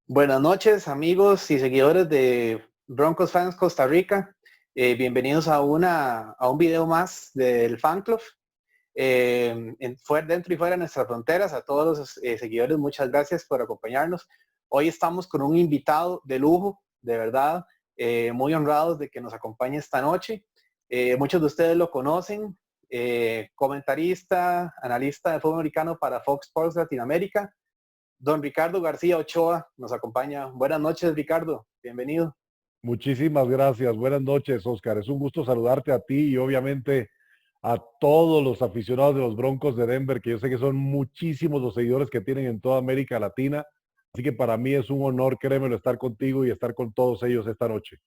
Buenas noches, amigos y seguidores de Broncos Fans Costa Rica. Bienvenidos a un video más del Fan Club. Dentro y fuera de nuestras fronteras, a todos los seguidores, muchas gracias por acompañarnos. Hoy estamos con un invitado de lujo, de verdad, muy honrados de que nos acompañe esta noche. Muchos de ustedes lo conocen, comentarista, analista de fútbol americano para Fox Sports Latinoamérica. Don Ricardo García Ochoa nos acompaña. Buenas noches, Ricardo. Bienvenido. Muchísimas gracias. Buenas noches, Oscar. Es un gusto saludarte a ti y obviamente a todos los aficionados de los Broncos de Denver, que yo sé que son muchísimos los seguidores que tienen en toda América Latina. Así que para mí es un honor, créemelo, estar contigo y estar con todos ellos esta noche.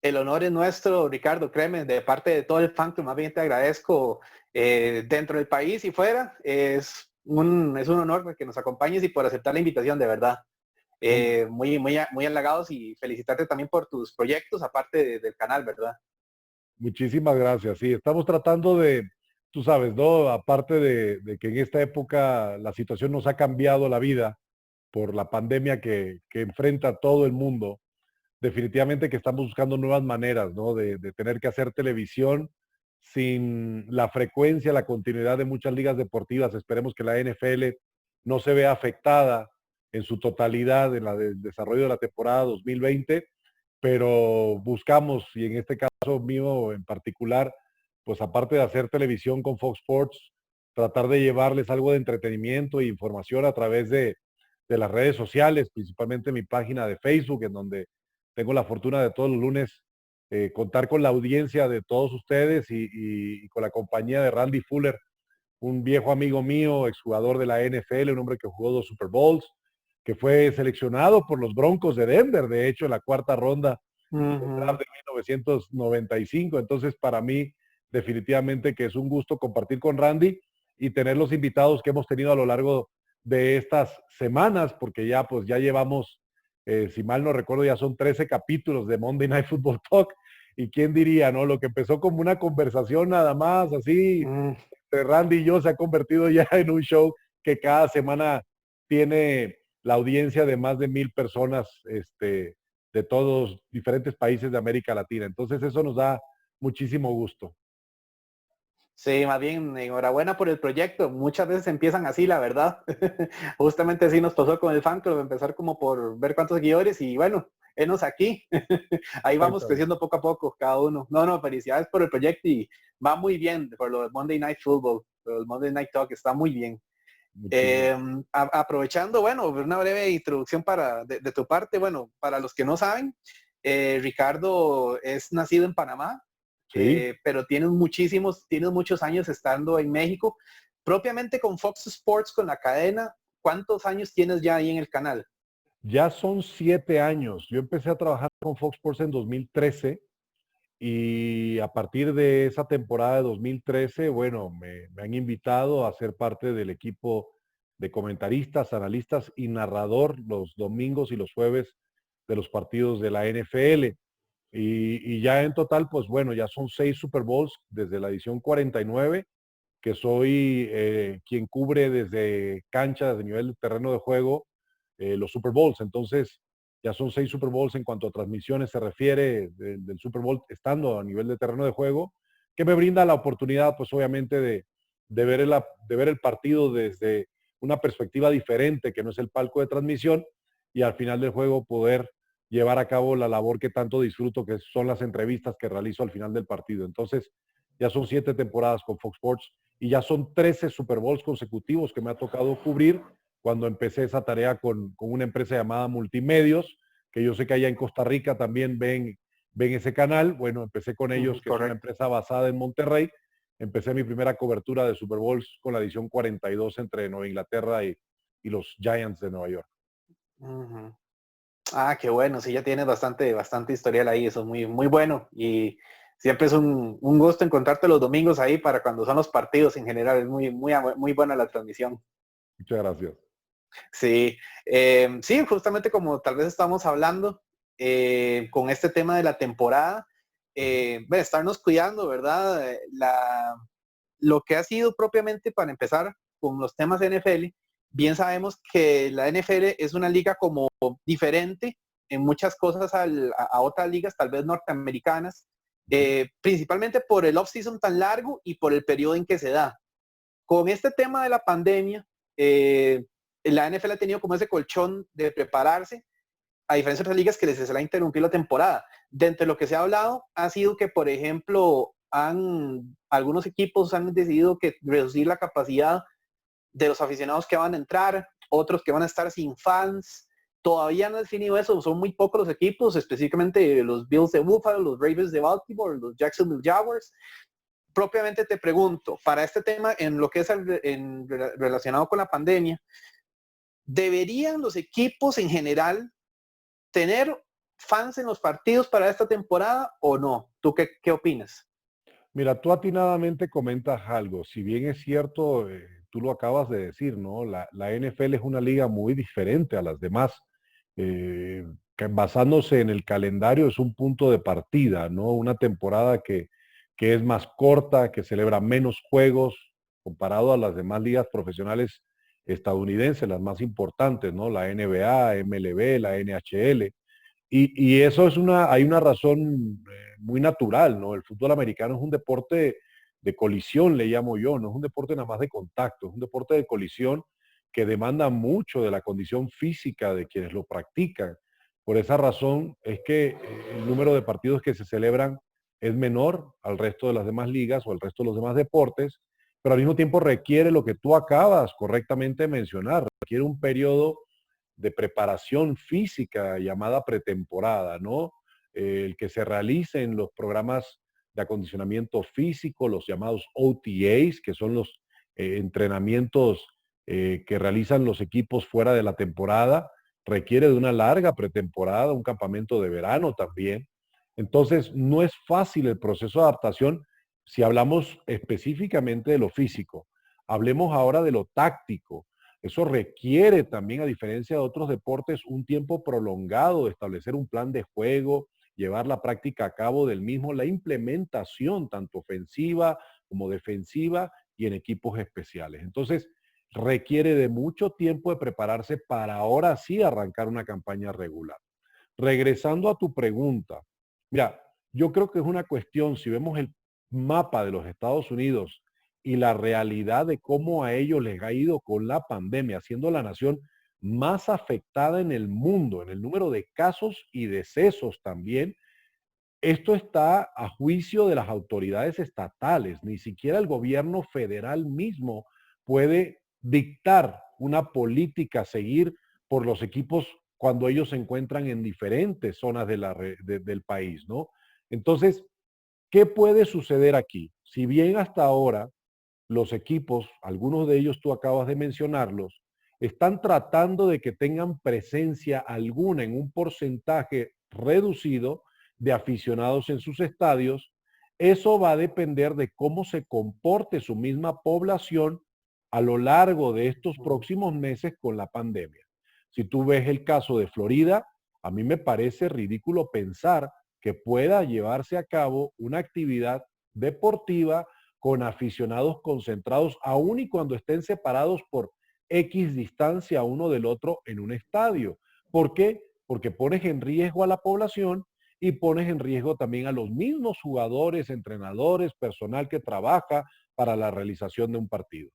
El honor es nuestro, Ricardo, créeme, de parte de todo el fan club, más bien te agradezco dentro del país y fuera. Es un honor que nos acompañes y por aceptar la invitación, de verdad. Muy halagados y felicitarte también por tus proyectos, aparte del canal, ¿verdad? Muchísimas gracias. Sí, estamos tratando de, tú sabes, ¿no? Aparte de que en esta época la situación nos ha cambiado la vida por la pandemia que enfrenta todo el mundo. Definitivamente que estamos buscando nuevas maneras, ¿no? De tener que hacer televisión sin la frecuencia, la continuidad de muchas ligas deportivas. Esperemos que la NFL no se vea afectada en su totalidad en el desarrollo de la temporada 2020, pero buscamos, y en este caso mío en particular, pues aparte de hacer televisión con Fox Sports, tratar de llevarles algo de entretenimiento e información a través de las redes sociales, principalmente mi página de Facebook, en donde tengo la fortuna de todos los lunes contar con la audiencia de todos ustedes y con la compañía de Randy Fuller, un viejo amigo mío, exjugador de la NFL, un hombre que jugó 2 Super Bowls, que fue seleccionado por los Broncos de Denver, de hecho, en la cuarta ronda del draft de 1995. Entonces, para mí, definitivamente que es un gusto compartir con Randy y tener los invitados que hemos tenido a lo largo de estas semanas, porque ya, pues, ya llevamos, si mal no recuerdo, ya son 13 capítulos de Monday Night Football Talk. Y quién diría, ¿no? Lo que empezó como una conversación nada más, así, entre Randy y yo, se ha convertido ya en un show que cada semana tiene la audiencia de más de 1,000 personas, de todos diferentes países de América Latina. Entonces eso nos da muchísimo gusto. Sí, más bien, enhorabuena por el proyecto. Muchas veces empiezan así, la verdad. Justamente así nos pasó con el fan club, empezar como por ver cuántos seguidores y bueno, enos aquí. Ahí vamos Exactamente. creciendo poco a poco, cada uno. No, felicidades por el proyecto y va muy bien por lo del Monday Night Football, por el Monday Night Talk, está muy bien. Muchísimas. Aprovechando, bueno, una breve introducción de tu parte, bueno, para los que no saben, Ricardo es nacido en Panamá, Sí, pero tienes muchos años estando en México, propiamente con Fox Sports, con la cadena. ¿Cuántos años tienes ya ahí en el canal? ya son 7 años. Yo empecé a trabajar con Fox Sports en 2013 y a partir de esa temporada de 2013, bueno, me han invitado a ser parte del equipo de comentaristas, analistas y narrador los domingos y los jueves de los partidos de la NFL. Y ya en total, pues bueno, ya son 6 Super Bowls desde la edición 49, que soy quien cubre desde cancha, desde nivel de terreno de juego, los Super Bowls. Entonces, ya son 6 Super Bowls en cuanto a transmisiones se refiere del Super Bowl estando a nivel de terreno de juego, que me brinda la oportunidad, pues obviamente, de ver el partido desde una perspectiva diferente, que no es el palco de transmisión, y al final del juego poder llevar a cabo la labor que tanto disfruto, que son las entrevistas que realizo al final del partido. Entonces, ya son 7 temporadas con Fox Sports y ya son 13 Super Bowls consecutivos que me ha tocado cubrir cuando empecé esa tarea con una empresa llamada Multimedios, que yo sé que allá en Costa Rica también ven ese canal. Bueno, empecé con ellos, que es una Correcto. empresa basada en Monterrey. Empecé mi primera cobertura de Super Bowls con la edición 42 entre Nueva Inglaterra y los Giants de Nueva York. Ujú. Ah, qué bueno, sí, ya tienes bastante historial ahí, eso es muy bueno. Y siempre es un gusto encontrarte los domingos ahí para cuando son los partidos en general, es muy buena la transmisión. Muchas gracias. Sí, sí, justamente como tal vez estamos hablando con este tema de la temporada, estarnos cuidando, ¿verdad? Lo que ha sido propiamente para empezar con los temas de NFL bien sabemos que la NFL es una liga como diferente en muchas cosas a otras ligas, tal vez norteamericanas, principalmente por el off-season tan largo y por el periodo en que se da. Con este tema de la pandemia, la NFL ha tenido como ese colchón de prepararse, a diferencia de otras ligas que les se la interrumpió la temporada. Dentro de lo que se ha hablado ha sido que, por ejemplo, algunos equipos han decidido que reducir la capacidad de los aficionados que van a entrar, otros que van a estar sin fans. Todavía no han definido eso, son muy pocos los equipos, específicamente los Bills de Buffalo, los Ravens de Baltimore, los Jacksonville Jaguars. Propiamente te pregunto, para este tema, en lo que es relacionado con la pandemia, ¿deberían los equipos en general tener fans en los partidos para esta temporada o no? ¿Tú qué opinas? Mira, tú atinadamente comentas algo. Si bien es cierto, tú lo acabas de decir, ¿no? La NFL es una liga muy diferente a las demás. Que basándose en el calendario es un punto de partida, ¿no? Una temporada que es más corta, que celebra menos juegos comparado a las demás ligas profesionales estadounidenses, las más importantes, ¿no? La NBA, MLB, la NHL. Y eso es hay una razón muy natural, ¿no? El fútbol americano es un deporte de colisión, le llamo yo, no es un deporte nada más de contacto, es un deporte de colisión que demanda mucho de la condición física de quienes lo practican. Por esa razón es que el número de partidos que se celebran es menor al resto de las demás ligas o al resto de los demás deportes, pero al mismo tiempo requiere lo que tú acabas correctamente de mencionar, requiere un periodo de preparación física llamada pretemporada, ¿no? El que se realicen los programas de acondicionamiento físico, los llamados OTAs, que son los entrenamientos que realizan los equipos fuera de la temporada, requiere de una larga pretemporada, un campamento de verano también. Entonces, no es fácil el proceso de adaptación si hablamos específicamente de lo físico. Hablemos ahora de lo táctico. Eso requiere también, a diferencia de otros deportes, un tiempo prolongado de establecer un plan de juego, llevar la práctica a cabo del mismo, la implementación tanto ofensiva como defensiva y en equipos especiales. Entonces, requiere de mucho tiempo de prepararse para ahora sí arrancar una campaña regular. Regresando a tu pregunta, mira, yo creo que es una cuestión, si vemos el mapa de los Estados Unidos y la realidad de cómo a ellos les ha ido con la pandemia, siendo la nación más afectada en el mundo, en el número de casos y decesos también, esto está a juicio de las autoridades estatales. Ni siquiera el gobierno federal mismo puede dictar una política a seguir por los equipos cuando ellos se encuentran en diferentes zonas del país, ¿no? Entonces, ¿qué puede suceder aquí? Si bien hasta ahora los equipos, algunos de ellos tú acabas de mencionarlos, están tratando de que tengan presencia alguna en un porcentaje reducido de aficionados en sus estadios, eso va a depender de cómo se comporte su misma población a lo largo de estos próximos meses con la pandemia. Si tú ves el caso de Florida, a mí me parece ridículo pensar que pueda llevarse a cabo una actividad deportiva con aficionados concentrados, aun y cuando estén separados por X distancia uno del otro en un estadio. ¿Por qué? Porque pones en riesgo a la población y pones en riesgo también a los mismos jugadores, entrenadores, personal que trabaja para la realización de un partido.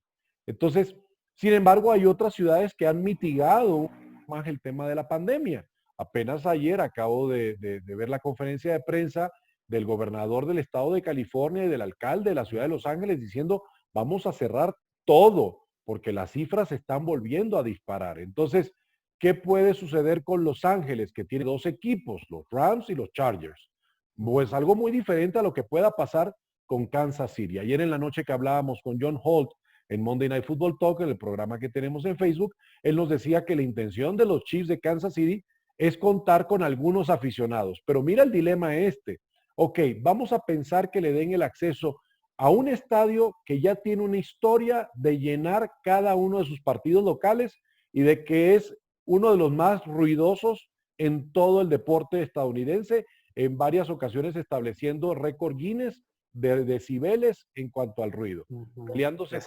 Entonces, sin embargo, hay otras ciudades que han mitigado más el tema de la pandemia. Apenas ayer acabo de ver la conferencia de prensa del gobernador del estado de California y del alcalde de la ciudad de Los Ángeles diciendo vamos a cerrar todo porque las cifras se están volviendo a disparar. Entonces, ¿qué puede suceder con Los Ángeles, que tiene dos equipos, los Rams y los Chargers? Pues algo muy diferente a lo que pueda pasar con Kansas City. Ayer en la noche que hablábamos con John Holt en Monday Night Football Talk, en el programa que tenemos en Facebook, él nos decía que la intención de los Chiefs de Kansas City es contar con algunos aficionados. Pero mira el dilema este. Ok, vamos a pensar que le den el acceso a un estadio que ya tiene una historia de llenar cada uno de sus partidos locales y de que es uno de los más ruidosos en todo el deporte estadounidense, en varias ocasiones estableciendo récord Guinness de decibeles en cuanto al ruido, peleándose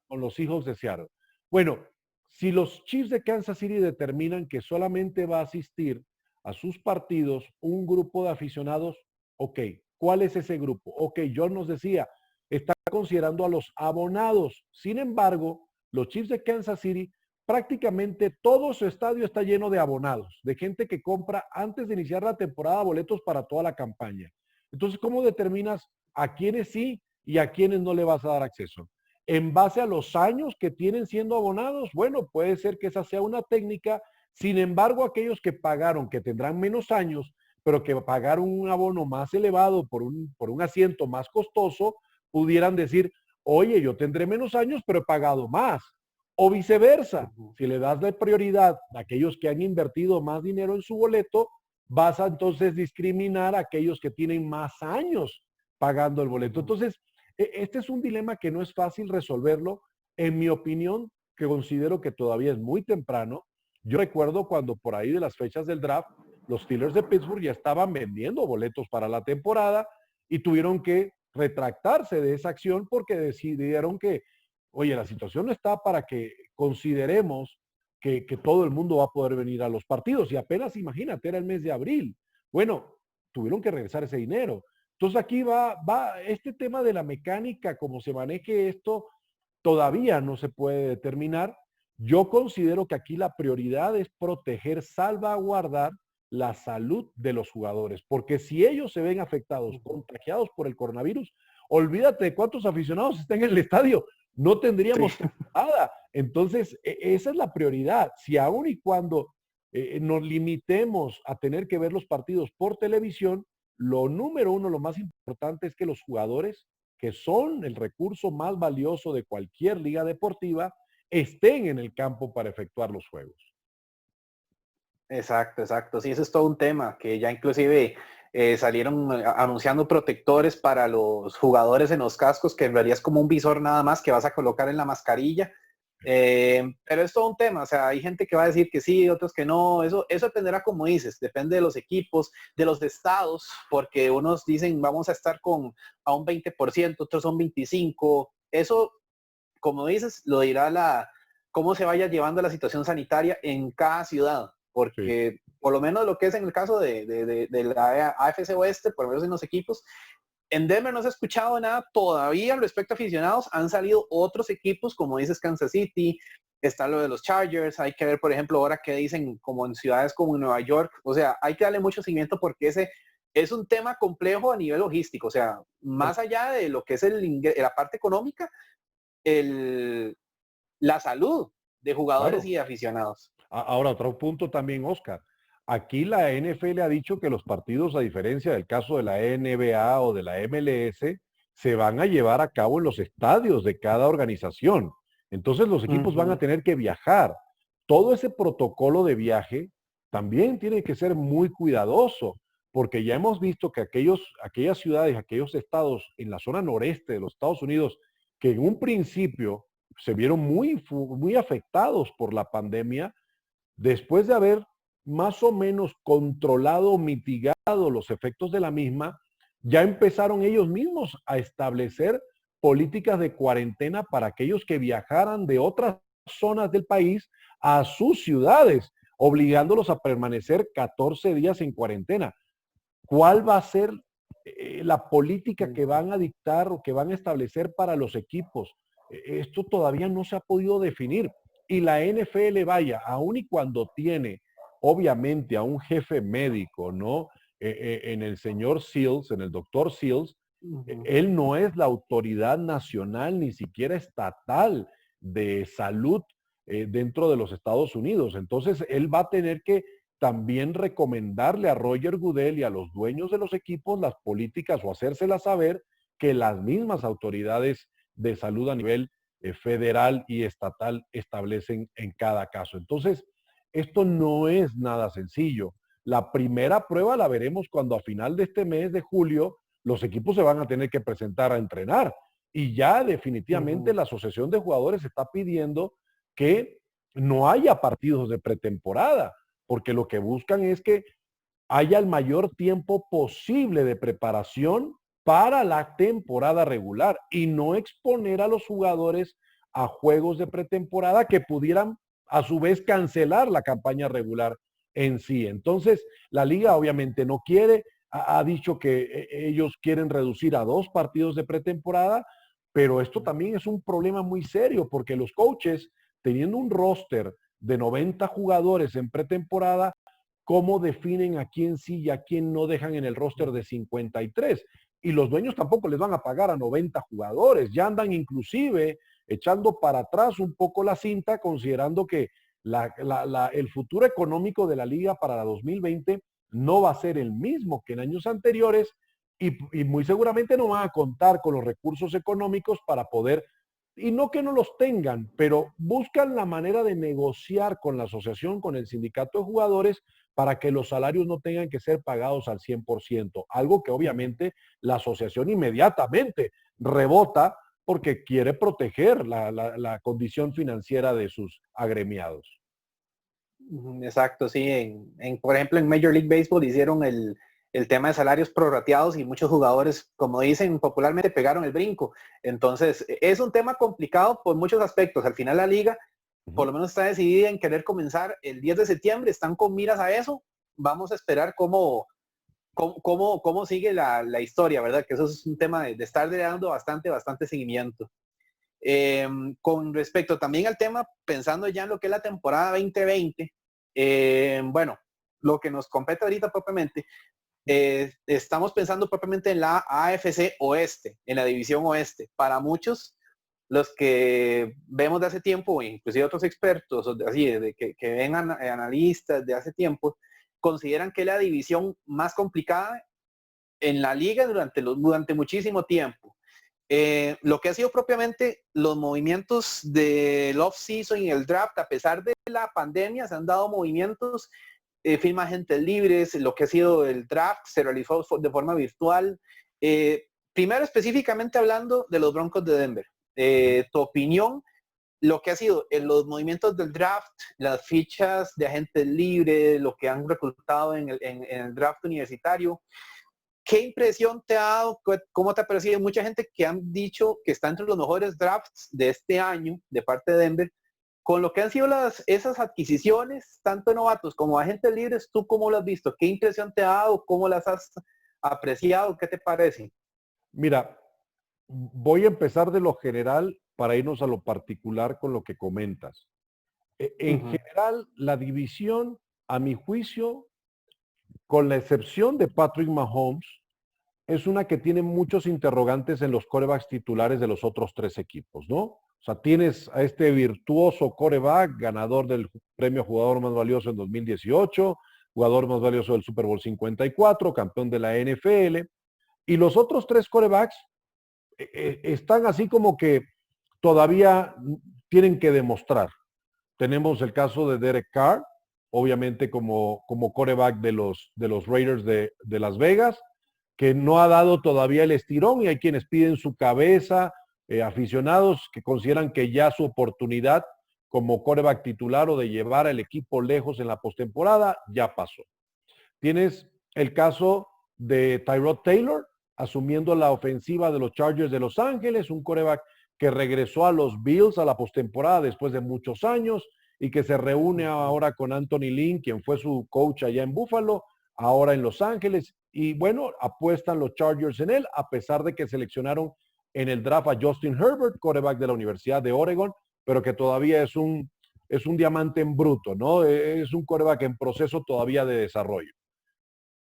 con los hijos de Seattle. Bueno, Si los Chiefs de Kansas City determinan que solamente va a asistir a sus partidos un grupo de aficionados, ok, ¿cuál es ese grupo? Ok, John nos decía, está considerando a los abonados. Sin embargo, los Chiefs de Kansas City, prácticamente todo su estadio está lleno de abonados, de gente que compra antes de iniciar la temporada boletos para toda la campaña. Entonces, ¿cómo determinas a quiénes sí y a quiénes no le vas a dar acceso? En base a los años que tienen siendo abonados, bueno, puede ser que esa sea una técnica. Sin embargo, aquellos que pagaron, que tendrán menos años, pero que pagaron un abono más elevado por un asiento más costoso, pudieran decir, oye, yo tendré menos años, pero he pagado más. O viceversa, si le das la prioridad a aquellos que han invertido más dinero en su boleto, vas a entonces discriminar a aquellos que tienen más años pagando el boleto. Entonces, este es un dilema que no es fácil resolverlo. En mi opinión, que considero que todavía es muy temprano. Yo recuerdo cuando por ahí de las fechas del draft, los Steelers de Pittsburgh ya estaban vendiendo boletos para la temporada y tuvieron que retractarse de esa acción porque decidieron que, oye, la situación no está para que consideremos que todo el mundo va a poder venir a los partidos. Y apenas, imagínate, era el mes de abril. Bueno, tuvieron que regresar ese dinero. Entonces aquí va este tema de la mecánica, cómo se maneje esto, todavía no se puede determinar. Yo considero que aquí la prioridad es proteger, salvaguardar la salud de los jugadores, porque si ellos se ven afectados, contagiados por el coronavirus, olvídate de cuántos aficionados estén en el estadio, no tendríamos nada. Entonces, esa es la prioridad. Si aún y cuando nos limitemos a tener que ver los partidos por televisión, lo número uno, lo más importante es que los jugadores, que son el recurso más valioso de cualquier liga deportiva, estén en el campo para efectuar los juegos. Exacto, exacto. Sí, eso es todo un tema, que ya inclusive salieron anunciando protectores para los jugadores en los cascos, que en realidad es como un visor nada más que vas a colocar en la mascarilla. Pero es todo un tema, o sea, hay gente que va a decir que sí, otros que no, eso dependerá, como dices, depende de los equipos, de los estados, porque unos dicen vamos a estar a un 20%, otros son 25%, eso, como dices, lo dirá cómo se vaya llevando la situación sanitaria en cada ciudad, porque sí, por lo menos lo que es en el caso de la AFC Oeste, por lo menos en los equipos, en Denver no se ha escuchado nada todavía respecto a aficionados. Han salido otros equipos, como dices, Kansas City, está lo de los Chargers. Hay que ver, por ejemplo, ahora qué dicen como en ciudades como en Nueva York. O sea, hay que darle mucho seguimiento porque ese es un tema complejo a nivel logístico. O sea, más allá de lo que es la parte económica, la salud de jugadores y de aficionados. Ahora, otro punto también, Oscar. Aquí la NFL ha dicho que los partidos, a diferencia del caso de la NBA o de la MLS, se van a llevar a cabo en los estadios de cada organización. Entonces los equipos van a tener que viajar. Todo ese protocolo de viaje también tiene que ser muy cuidadoso, porque ya hemos visto que aquellas ciudades, aquellos estados en la zona noreste de los Estados Unidos, que en un principio se vieron muy afectados por la pandemia, después de haber más o menos controlado o mitigado los efectos de la misma, ya empezaron ellos mismos a establecer políticas de cuarentena para aquellos que viajaran de otras zonas del país a sus ciudades, obligándolos a permanecer 14 días en cuarentena. ¿Cuál va a ser la política que van a dictar o que van a establecer para los equipos? Esto todavía no se ha podido definir. Y la NFL, vaya, aun y cuando tiene, obviamente, a un jefe médico, ¿no? En el señor Seals, en el doctor Seals, él no es la autoridad nacional, ni siquiera estatal de salud dentro de los Estados Unidos. Entonces, él va a tener que también recomendarle a Roger Goodell y a los dueños de los equipos las políticas o hacérselas saber que las mismas autoridades de salud a nivel federal y estatal establecen en cada caso. Entonces, esto no es nada sencillo. La primera prueba la veremos cuando a final de este mes de julio los equipos se van a tener que presentar a entrenar. Y ya definitivamente la Asociación de Jugadores está pidiendo que no haya partidos de pretemporada, porque lo que buscan es que haya el mayor tiempo posible de preparación para la temporada regular y no exponer a los jugadores a juegos de pretemporada que pudieran a su vez cancelar la campaña regular en sí. Entonces, la liga obviamente no quiere, ha dicho que ellos quieren reducir a 2 partidos de pretemporada, pero esto también es un problema muy serio porque los coaches, teniendo un roster de 90 jugadores en pretemporada, ¿cómo definen a quién sí y a quién no dejan en el roster de 53? Y los dueños tampoco les van a pagar a 90 jugadores, ya andan inclusive echando para atrás un poco la cinta, considerando que el futuro económico de la liga para la 2020 no va a ser el mismo que en años anteriores y muy seguramente no van a contar con los recursos económicos para poder, y no que no los tengan, pero buscan la manera de negociar con la asociación, con el sindicato de jugadores, para que los salarios no tengan que ser pagados al 100%, algo que obviamente la asociación inmediatamente rebota porque quiere proteger la condición financiera de sus agremiados. Exacto, sí. Por ejemplo, en Major League Baseball hicieron el tema de salarios prorrateados y muchos jugadores, como dicen popularmente, pegaron el brinco. Entonces, es un tema complicado por muchos aspectos. Al final la liga, por lo menos está decidida en querer comenzar el 10 de septiembre, están con miras a eso. Vamos a esperar cómo sigue la historia, ¿verdad? Que eso es un tema de estar dando bastante seguimiento. Con respecto también al tema, pensando ya en lo que es la temporada 2020, bueno, lo que nos compete ahorita propiamente, estamos pensando propiamente en la AFC Oeste, en la división Oeste. Para muchos, los que vemos de hace tiempo, inclusive otros expertos, así, que ven analistas de hace tiempo, consideran que es la división más complicada en la liga durante muchísimo tiempo. Lo que ha sido propiamente los movimientos del off-season y el draft, a pesar de la pandemia, se han dado movimientos, firma agentes libres, lo que ha sido el draft se realizó de forma virtual. Primero, específicamente hablando de los Broncos de Denver, tu opinión, lo que ha sido en los movimientos del draft, las fichas de agentes libres, lo que han reclutado en el draft universitario. ¿Qué impresión te ha dado? ¿Cómo te ha parecido? Mucha gente que han dicho que está entre los mejores drafts de este año de parte de Denver, con lo que han sido esas adquisiciones, tanto novatos como agentes libres. ¿Tú cómo lo has visto? ¿Qué impresión te ha dado? ¿Cómo las has apreciado? ¿Qué te parece? Mira, voy a empezar de lo general para irnos a lo particular con lo que comentas. En general, la división, a mi juicio, con la excepción de Patrick Mahomes, es una que tiene muchos interrogantes en los quarterbacks titulares de los otros 3 equipos, ¿no? O sea, tienes a este virtuoso quarterback, ganador del premio jugador más valioso en 2018, jugador más valioso del Super Bowl 54, campeón de la NFL, y los otros 3 quarterbacks están así como que todavía tienen que demostrar. Tenemos el caso de Derek Carr, obviamente como quarterback de los Raiders de Las Vegas, que no ha dado todavía el estirón y hay quienes piden su cabeza, aficionados que consideran que ya su oportunidad como quarterback titular o de llevar al equipo lejos en la postemporada ya pasó. Tienes el caso de Tyrod Taylor asumiendo la ofensiva de los Chargers de Los Ángeles, un quarterback que regresó a los Bills a la postemporada después de muchos años y que se reúne ahora con Anthony Lynn, quien fue su coach allá en Buffalo, ahora en Los Ángeles. Y bueno, apuestan los Chargers en él, a pesar de que seleccionaron en el draft a Justin Herbert, quarterback de la Universidad de Oregon, pero que todavía es un diamante en bruto, ¿no? Es un quarterback en proceso todavía de desarrollo.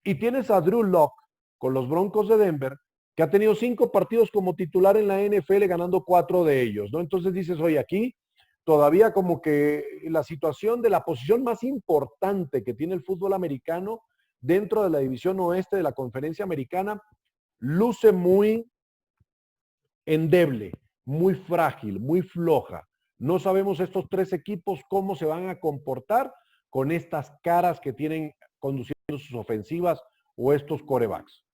Y tienes a Drew Lock con los Broncos de Denver, que ha tenido 5 partidos como titular en la NFL, ganando 4 de ellos, ¿no? Entonces dices, oye, aquí todavía como que la situación de la posición más importante que tiene el fútbol americano dentro de la división oeste de la conferencia americana luce muy endeble, muy frágil, muy floja. No sabemos estos 3 equipos cómo se van a comportar con estas caras que tienen conduciendo sus ofensivas o estos quarterbacks.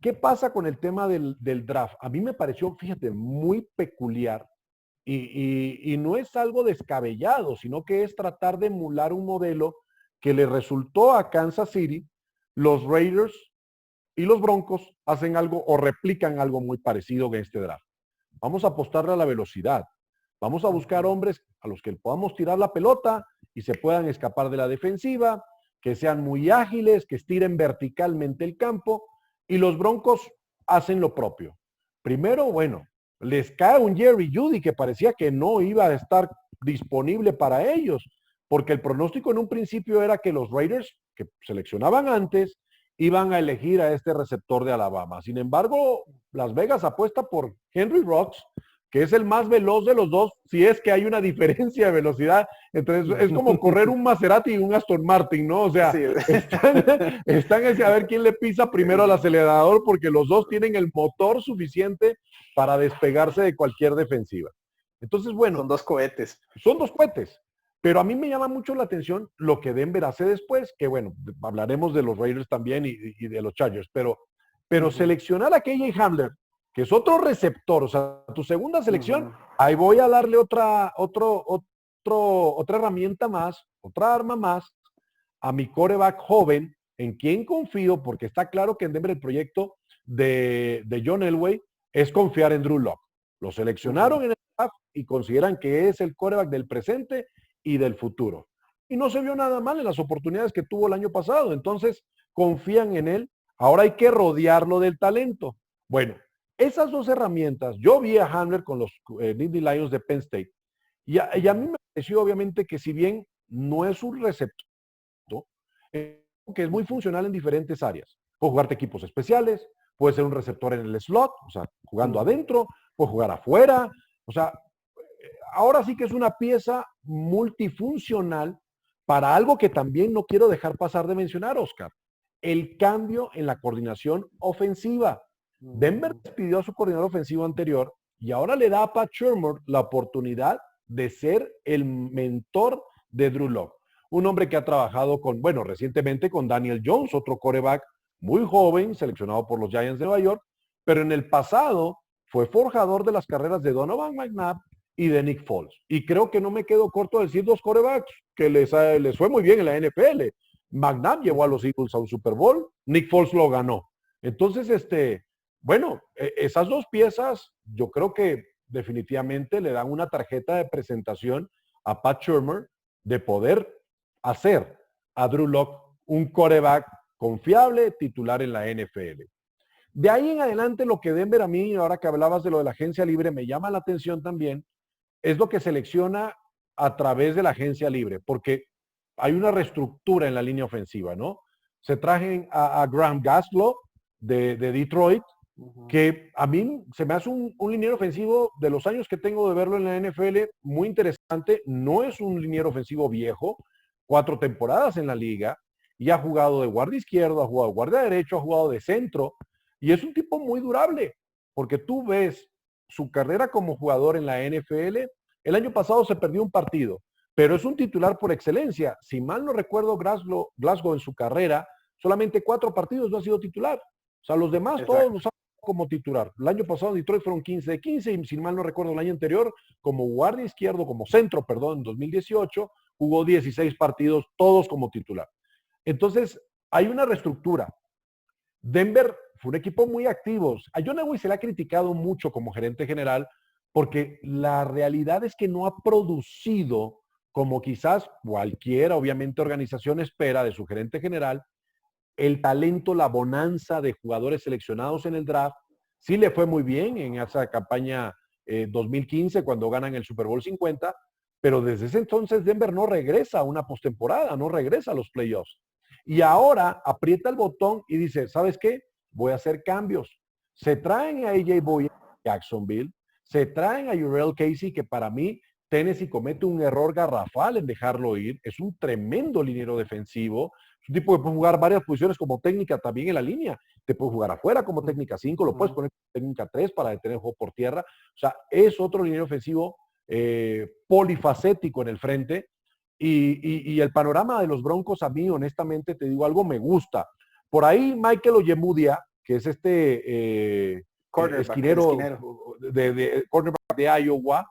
¿Qué pasa con el tema del draft? A mí me pareció, fíjate, muy peculiar y no es algo descabellado, sino que es tratar de emular un modelo que le resultó a Kansas City. Los Raiders y los Broncos hacen algo o replican algo muy parecido en este draft. Vamos a apostarle a la velocidad. Vamos a buscar hombres a los que podamos tirar la pelota y se puedan escapar de la defensiva, que sean muy ágiles, que estiren verticalmente el campo, y los Broncos hacen lo propio. Primero, bueno, les cae un Jerry Jeudy que parecía que no iba a estar disponible para ellos, porque el pronóstico en un principio era que los Raiders, que seleccionaban antes, iban a elegir a este receptor de Alabama. Sin embargo, Las Vegas apuesta por Henry Rocks, que es el más veloz de los dos, si es que hay una diferencia de velocidad. Entonces, es como correr un Maserati y un Aston Martin, ¿no? O sea, sí. están a ver quién le pisa primero al acelerador, porque los dos tienen el motor suficiente para despegarse de cualquier defensiva. Entonces, bueno. Son dos cohetes. Son dos cohetes. Pero a mí me llama mucho la atención lo que Denver hace después, que bueno, hablaremos de los Raiders también y de los Chargers, pero seleccionar a KJ Hamler, que es otro receptor, o sea, tu segunda selección, ahí voy a darle otra herramienta más, otra arma más a mi quarterback joven, en quien confío, porque está claro que en Denver el proyecto de John Elway es confiar en Drew Lock. Lo seleccionaron en el draft y consideran que es el quarterback del presente y del futuro. Y no se vio nada mal en las oportunidades que tuvo el año pasado. Entonces, confían en él. Ahora hay que rodearlo del talento. Bueno, esas dos herramientas, yo vi a Hamler con los Nittany Lions de Penn State. Y a mí me pareció, obviamente, que si bien no es un receptor, que es muy funcional en diferentes áreas. Puede jugarte equipos especiales, puede ser un receptor en el slot, o sea, jugando adentro, puede jugar afuera, o sea, ahora sí que es una pieza multifuncional para algo que también no quiero dejar pasar de mencionar, Oscar. El cambio en la coordinación ofensiva. Denver despidió a su coordinador ofensivo anterior y ahora le da a Pat Shurmur la oportunidad de ser el mentor de Drew Lock. Un hombre que ha trabajado recientemente con Daniel Jones, otro quarterback muy joven, seleccionado por los Giants de Nueva York, pero en el pasado fue forjador de las carreras de Donovan McNabb y de Nick Foles. Y creo que no me quedo corto de decir dos quarterbacks que les fue muy bien en la NFL. McNabb llevó a los Eagles a un Super Bowl, Nick Foles lo ganó. Entonces, esas dos piezas yo creo que definitivamente le dan una tarjeta de presentación a Pat Shurmur de poder hacer a Drew Lock un quarterback confiable, titular en la NFL. De ahí en adelante lo que Denver a mí, ahora que hablabas de lo de la agencia libre, me llama la atención también, es lo que selecciona a través de la agencia libre, porque hay una reestructura en la línea ofensiva, ¿no? Se trajen a Graham Gazlow de Detroit, que a mí se me hace un liniero ofensivo de los años que tengo de verlo en la NFL, muy interesante. No es un liniero ofensivo viejo, 4 temporadas en la liga, y ha jugado de guardia izquierdo, ha jugado de guardia derecho, ha jugado de centro, y es un tipo muy durable, porque tú ves su carrera como jugador en la NFL. El año pasado se perdió un partido, pero es un titular por excelencia. Si mal no recuerdo, Glasgow en su carrera, solamente 4 partidos no ha sido titular. O sea, los demás Exacto. Todos los han como titular. El año pasado en Detroit fueron 15 de 15 y si mal no recuerdo el año anterior, como guardia izquierdo, como centro, perdón, en 2018, jugó 16 partidos, todos como titular. Entonces, hay una reestructura. Denver fue un equipo muy activo. A John Elway se le ha criticado mucho como gerente general porque la realidad es que no ha producido como quizás cualquier, obviamente, organización espera de su gerente general, el talento, la bonanza de jugadores seleccionados en el draft. Sí le fue muy bien en esa campaña 2015 cuando ganan el Super Bowl 50, pero desde ese entonces Denver no regresa a una postemporada, no regresa a los playoffs. Y ahora aprieta el botón y dice, ¿sabes qué? Voy a hacer cambios. Se traen a AJ Boye de Jacksonville, se traen a Jurrell Casey, que para mí Tennessee comete un error garrafal en dejarlo ir. Es un tremendo liniero defensivo. Es un tipo que puede jugar varias posiciones como técnica también en la línea. Te puede jugar afuera como técnica 5, lo puedes poner como técnica 3 para detener el juego por tierra. O sea, es otro liniero ofensivo polifacético en el frente. Y el panorama de los Broncos, a mí, honestamente, te digo algo, me gusta. Por ahí Michael Ojemudia, que es esquinero de cornerback de Iowa,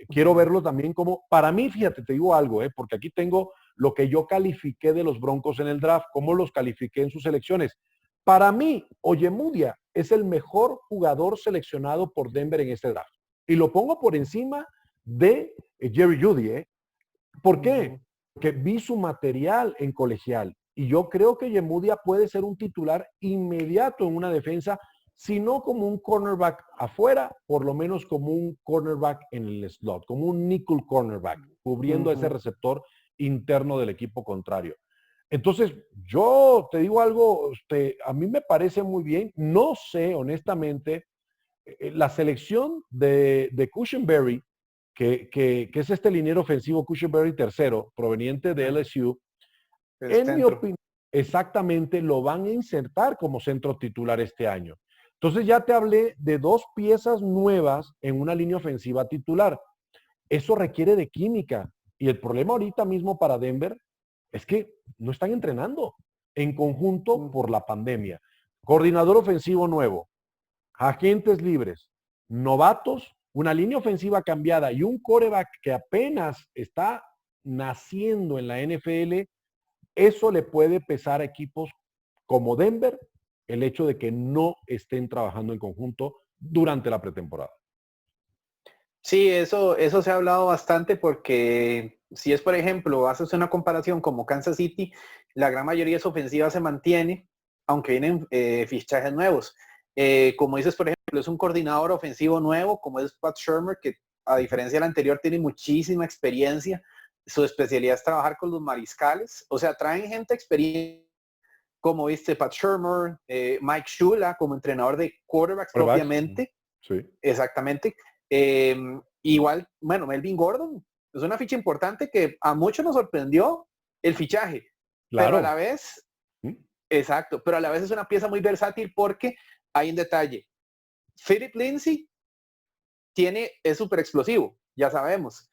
quiero verlo también como, para mí, fíjate, te digo algo, porque aquí tengo lo que yo califiqué de los Broncos en el draft, cómo los califiqué en sus selecciones. Para mí, Ojemudia es el mejor jugador seleccionado por Denver en este draft. Y lo pongo por encima de Jerry Jeudy, ¿eh? ¿Por qué? Porque vi su material en colegial y yo creo que Yemudia puede ser un titular inmediato en una defensa, si no como un cornerback afuera, por lo menos como un cornerback en el slot, como un nickel cornerback, cubriendo ese receptor interno del equipo contrario. Entonces, yo te digo algo, a mí me parece muy bien. No sé, honestamente, la selección de Cushenberry, que es este liniero ofensivo Cushenberry tercero, proveniente de LSU, en mi opinión, exactamente lo van a insertar como centro titular este año. Entonces ya te hablé de 2 piezas nuevas en una línea ofensiva titular. Eso requiere de química. Y el problema ahorita mismo para Denver es que no están entrenando en conjunto por la pandemia. Coordinador ofensivo nuevo, agentes libres, novatos, una línea ofensiva cambiada y un quarterback que apenas está naciendo en la NFL, eso le puede pesar a equipos como Denver el hecho de que no estén trabajando en conjunto durante la pretemporada. Sí, eso se ha hablado bastante porque si es, por ejemplo, haces una comparación como Kansas City, la gran mayoría de su ofensiva se mantiene, aunque vienen fichajes nuevos. Como dices, por ejemplo, es un coordinador ofensivo nuevo, como es Pat Shurmur, que a diferencia del anterior tiene muchísima experiencia. Su especialidad es trabajar con los mariscales. O sea, traen gente experiencia, como viste, Pat Shurmur, Mike Shula como entrenador de quarterbacks propiamente. Sí. Exactamente. Igual, bueno, Melvin Gordon es una ficha importante que a muchos nos sorprendió el fichaje, Claro. pero a la vez, exacto, pero a la vez es una pieza muy versátil porque hay un detalle. Philip Lindsay es súper explosivo, ya sabemos,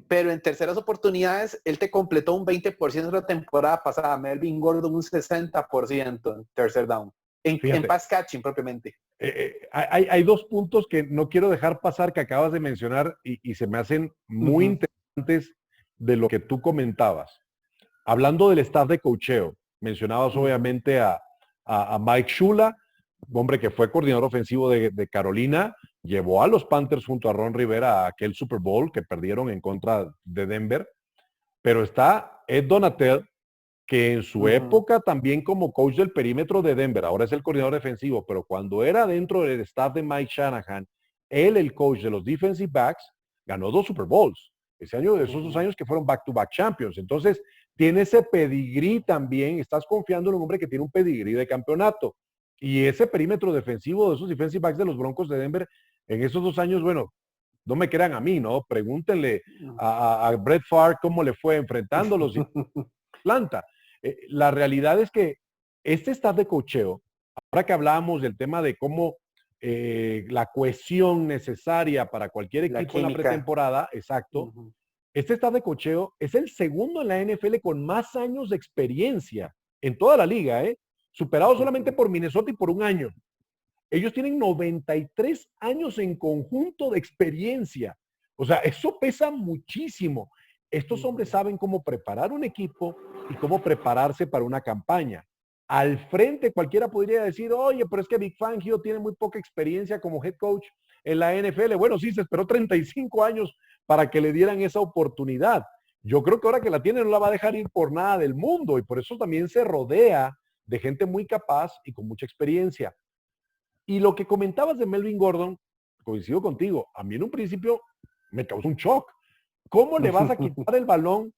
pero en terceras oportunidades él te completó un 20% de la temporada pasada, Melvin Gordon un 60% en tercer down, en pass catching propiamente. Hay 2 puntos que no quiero dejar pasar que acabas de mencionar y se me hacen muy interesantes de lo que tú comentabas. Hablando del staff de coacheo, mencionabas obviamente a Mike Shula, hombre que fue coordinador ofensivo de Carolina, llevó a los Panthers junto a Ron Rivera a aquel Super Bowl que perdieron en contra de Denver, pero está Ed Donatel, que en su época también como coach del perímetro de Denver, ahora es el coordinador defensivo, pero cuando era dentro del staff de Mike Shanahan, él, el coach de los defensive backs, ganó 2 Super Bowls. Ese año, esos 2 años que fueron back-to-back champions. Entonces, tiene ese pedigrí también, estás confiando en un hombre que tiene un pedigrí de campeonato. Y ese perímetro defensivo de esos defensive backs de los Broncos de Denver, en esos 2 años, bueno, no me crean a mí, ¿no? Pregúntenle a Brett Favre cómo le fue enfrentándolos en Atlanta. La realidad es que este staff de coacheo, ahora que hablábamos del tema de cómo la cohesión necesaria para cualquier equipo en la pretemporada, exacto, este staff de coacheo es el segundo en la NFL con más años de experiencia en toda la liga, superado solamente por Minnesota y por 1 año. Ellos tienen 93 años en conjunto de experiencia. O sea, eso pesa muchísimo. Estos hombres saben cómo preparar un equipo y cómo prepararse para una campaña. Al frente cualquiera podría decir, oye, pero es que Vic Fangio tiene muy poca experiencia como head coach en la NFL. Bueno, sí, se esperó 35 años para que le dieran esa oportunidad. Yo creo que ahora que la tiene no la va a dejar ir por nada del mundo y por eso también se rodea de gente muy capaz y con mucha experiencia. Y lo que comentabas de Melvin Gordon, coincido contigo, a mí en un principio me causó un shock. ¿Cómo le vas a quitar el balón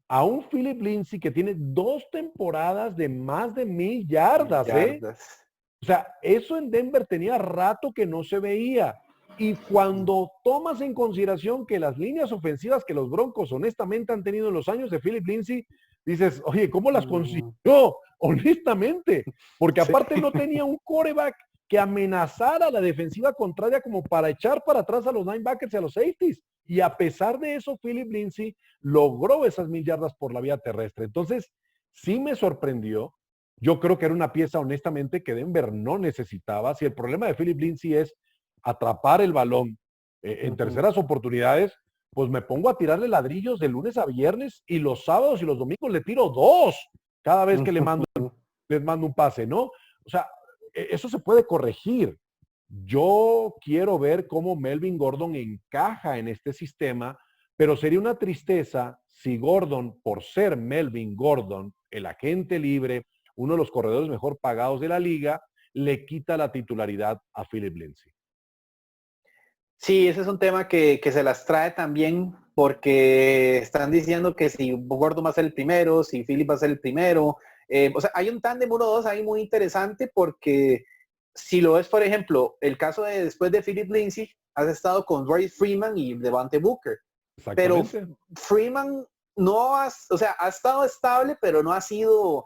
a un Philip Lindsay que tiene 2 temporadas de más de 1000 yardas? O sea, eso en Denver tenía rato que no se veía. Y cuando tomas en consideración que las líneas ofensivas que los Broncos honestamente han tenido en los años de Philip Lindsay, dices, oye, ¿cómo las consiguió? Honestamente. Porque aparte no tenía un quarterback que amenazara a la defensiva contraria como para echar para atrás a los linebackers y a los safeties. Y a pesar de eso, Philip Lindsay logró esas 1000 yardas por la vía terrestre. Entonces, sí me sorprendió. Yo creo que era una pieza, honestamente, que Denver no necesitaba. Si el problema de Philip Lindsay es atrapar el balón en terceras oportunidades, pues me pongo a tirarle ladrillos de lunes a viernes y los sábados y los domingos le tiro 2 cada vez que les mando un pase, ¿no? O sea, eso se puede corregir. Yo quiero ver cómo Melvin Gordon encaja en este sistema Pero sería una tristeza si Gordon, por ser Melvin Gordon, el agente libre, uno de los corredores mejor pagados de la liga, le quita la titularidad a Philip Lindsay. Sí, ese es un tema que se las trae también porque están diciendo que si Gordon va a ser el primero, si Philip va a ser el primero. O sea, hay un tándem 1-2 ahí muy interesante porque si lo ves, por ejemplo, el caso de después de Philip Lindsay, has estado con Roy Freeman y Devante Booker. Pero Exactamente. Freeman no ha, o sea, ha estado estable, pero no ha sido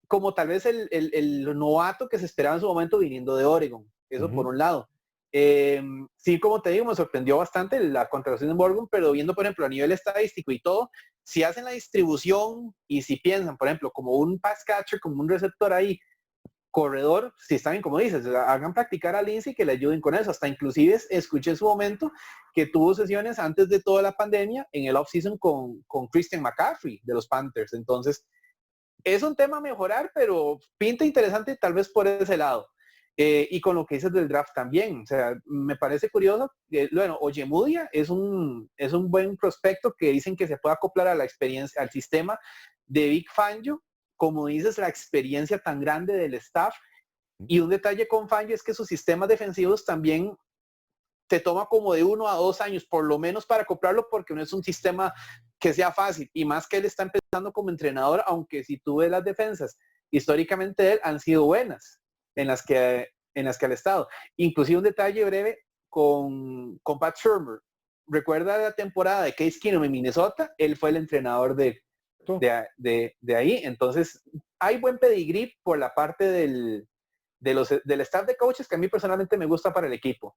como tal vez el novato que se esperaba en su momento viniendo de Oregon. Eso por un lado. Sí, como te digo, me sorprendió bastante la contratación de Morgan, pero viendo, por ejemplo, a nivel estadístico y todo, si hacen la distribución y si piensan, por ejemplo, como un pass catcher, como un receptor ahí, corredor, si está bien, como dices, hagan practicar a Lindsay que le ayuden con eso. Hasta inclusive escuché en su momento que tuvo sesiones antes de toda la pandemia en el offseason con Christian McCaffrey de los Panthers. Entonces, es un tema a mejorar, pero pinta interesante tal vez por ese lado. Y con lo que dices del draft también, o sea, me parece curioso, bueno, Ojemudia es un buen prospecto que dicen que se puede acoplar a la experiencia, al sistema de Vic Fangio, como dices, la experiencia tan grande del staff. Y un detalle con Fangio es que sus sistemas defensivos también te toma como de 1 a 2 años, por lo menos para acoplarlo, porque no es un sistema que sea fácil, y más que él está empezando como entrenador, aunque si tú ves las defensas, históricamente él han sido buenas en las que ha estado. Inclusive un detalle breve con Pat Shurmur. Recuerda la temporada de Case Keenum en Minnesota, él fue el entrenador de ahí, entonces hay buen pedigrí por la parte del staff de coaches que a mí personalmente me gusta para el equipo.